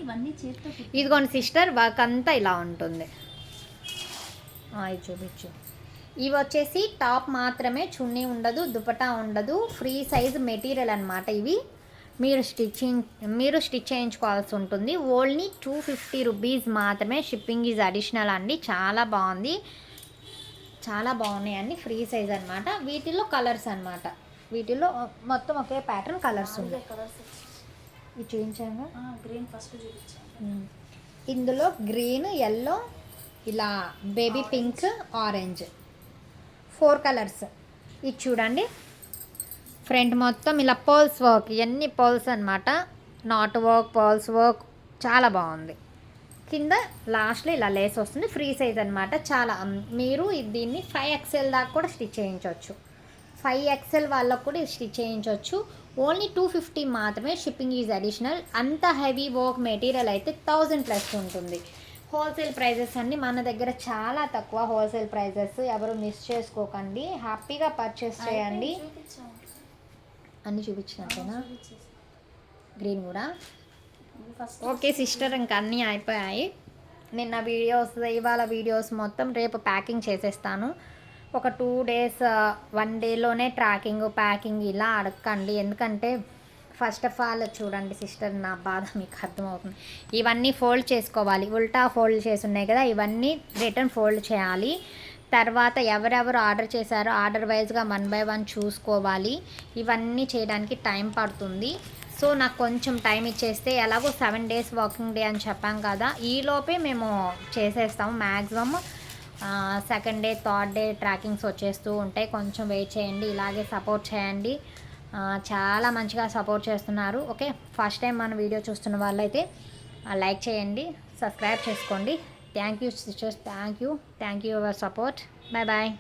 ఇవన్నీ చేతితో. ఇదిగోండి సిస్టర్, వర్క్ అంతా ఇలా ఉంటుంది. ఇది చూపించు. ఇవి వచ్చేసి టాప్ మాత్రమే, చున్నీ ఉండదు, దుపట్టా ఉండదు, ఫ్రీ సైజ్ మెటీరియల్ అనమాట. ఇవి మీరు స్టిచ్ చేయించుకోవాల్సి ఉంటుంది. ఓన్లీ 250 రూపీస్ మాత్రమే. షిప్పింగ్ ఈజ్ అడిషనల్ అండి. చాలా బాగుంది, చాలా బాగున్నాయండి. ఫ్రీ సైజ్ అనమాట. వీటిలో కలర్స్ అనమాట. వీటిలో మొత్తం ఒకే ప్యాటర్న్ కలర్స్ ఉన్నాయి. కలర్స్ ఇవి చూపించాము. గ్రీన్ ఫస్ట్ చూపించాను. ఇందులో గ్రీన్, ఎల్లో, ఇలా బేబీ పింక్, ఆరెంజ్ 4 కలర్స్. ఇది చూడండి, ఫ్రంట్ మొత్తం ఇలా పర్ల్స్ వర్క్, ఇవన్నీ పర్ల్స్ అనమాట. నాట్ వర్క్, పర్ల్స్ వర్క్, చాలా బాగుంది. కింద లాస్ట్లో ఇలా లేస్ వస్తుంది. ఫ్రీ సైజ్ అనమాట. చాలా మీరు దీన్ని 5XL దాకా కూడా స్టిచ్ చేయించవచ్చు. 5XL వాళ్ళకు కూడా స్టిచ్ చేయించవచ్చు. ఓన్లీ 250 మాత్రమే. Shipping is additional. అంత హెవీ వర్క్ మెటీరియల్ అయితే 1000+ ఉంటుంది. హోల్సేల్ ప్రైజెస్ అన్నీ మన దగ్గర చాలా తక్కువ. హోల్సేల్ ప్రైజెస్ ఎవరు మిస్ చేసుకోకండి. హ్యాపీగా పర్చేస్ చేయండి. అన్నీ చూపించినట్టేనా? గ్రీన్ కూడా ఓకే సిస్టర్, ఇంకా అన్నీ అయిపోయాయి. నిన్న వీడియోస్, ఇవాళ వీడియోస్ మొత్తం రేపు ప్యాకింగ్ చేసేస్తాను. ఒక 2 డేస్ 1 డేలోనే ట్రాకింగ్, ప్యాకింగ్ ఇలా అడగండి. ఎందుకంటే ఫస్ట్ ఆఫ్ ఆల్ చూడండి సిస్టర్, నా బాధ మీకు అర్థమవుతుంది. ఇవన్నీ ఫోల్డ్ చేసుకోవాలి. ఉల్టా ఫోల్డ్ చేసి ఉన్నాయి కదా, ఇవన్నీ రిటర్న్ ఫోల్డ్ చేయాలి. తర్వాత ఎవరెవరు ఆర్డర్ చేశారో ఆర్డర్ వైజ్గా 1 by 1 చూసుకోవాలి. ఇవన్నీ చేయడానికి టైం పడుతుంది. సో నాకు కొంచెం టైం ఇచ్చేస్తే, ఎలాగో 7 డేస్ వర్కింగ్ డే అని చెప్పాం కదా, ఈలోపే మేము చేసేస్తాము. Maximum 2nd day 3rd day trackings వచ్చేస్తూ ఉంటాయి. కొంచెం వెయిట్ చేయండి, ఇలాగే సపోర్ట్ చేయండి. చాలా మంచిగా సపోర్ట్ చేస్తున్నారు. ఓకే, ఫస్ట్ టైం మన వీడియో చూస్తున్న వాళ్ళైతే లైక్ చేయండి, సబ్స్క్రైబ్ చేసుకోండి. Thank you sisters, thank you your support. Bye bye.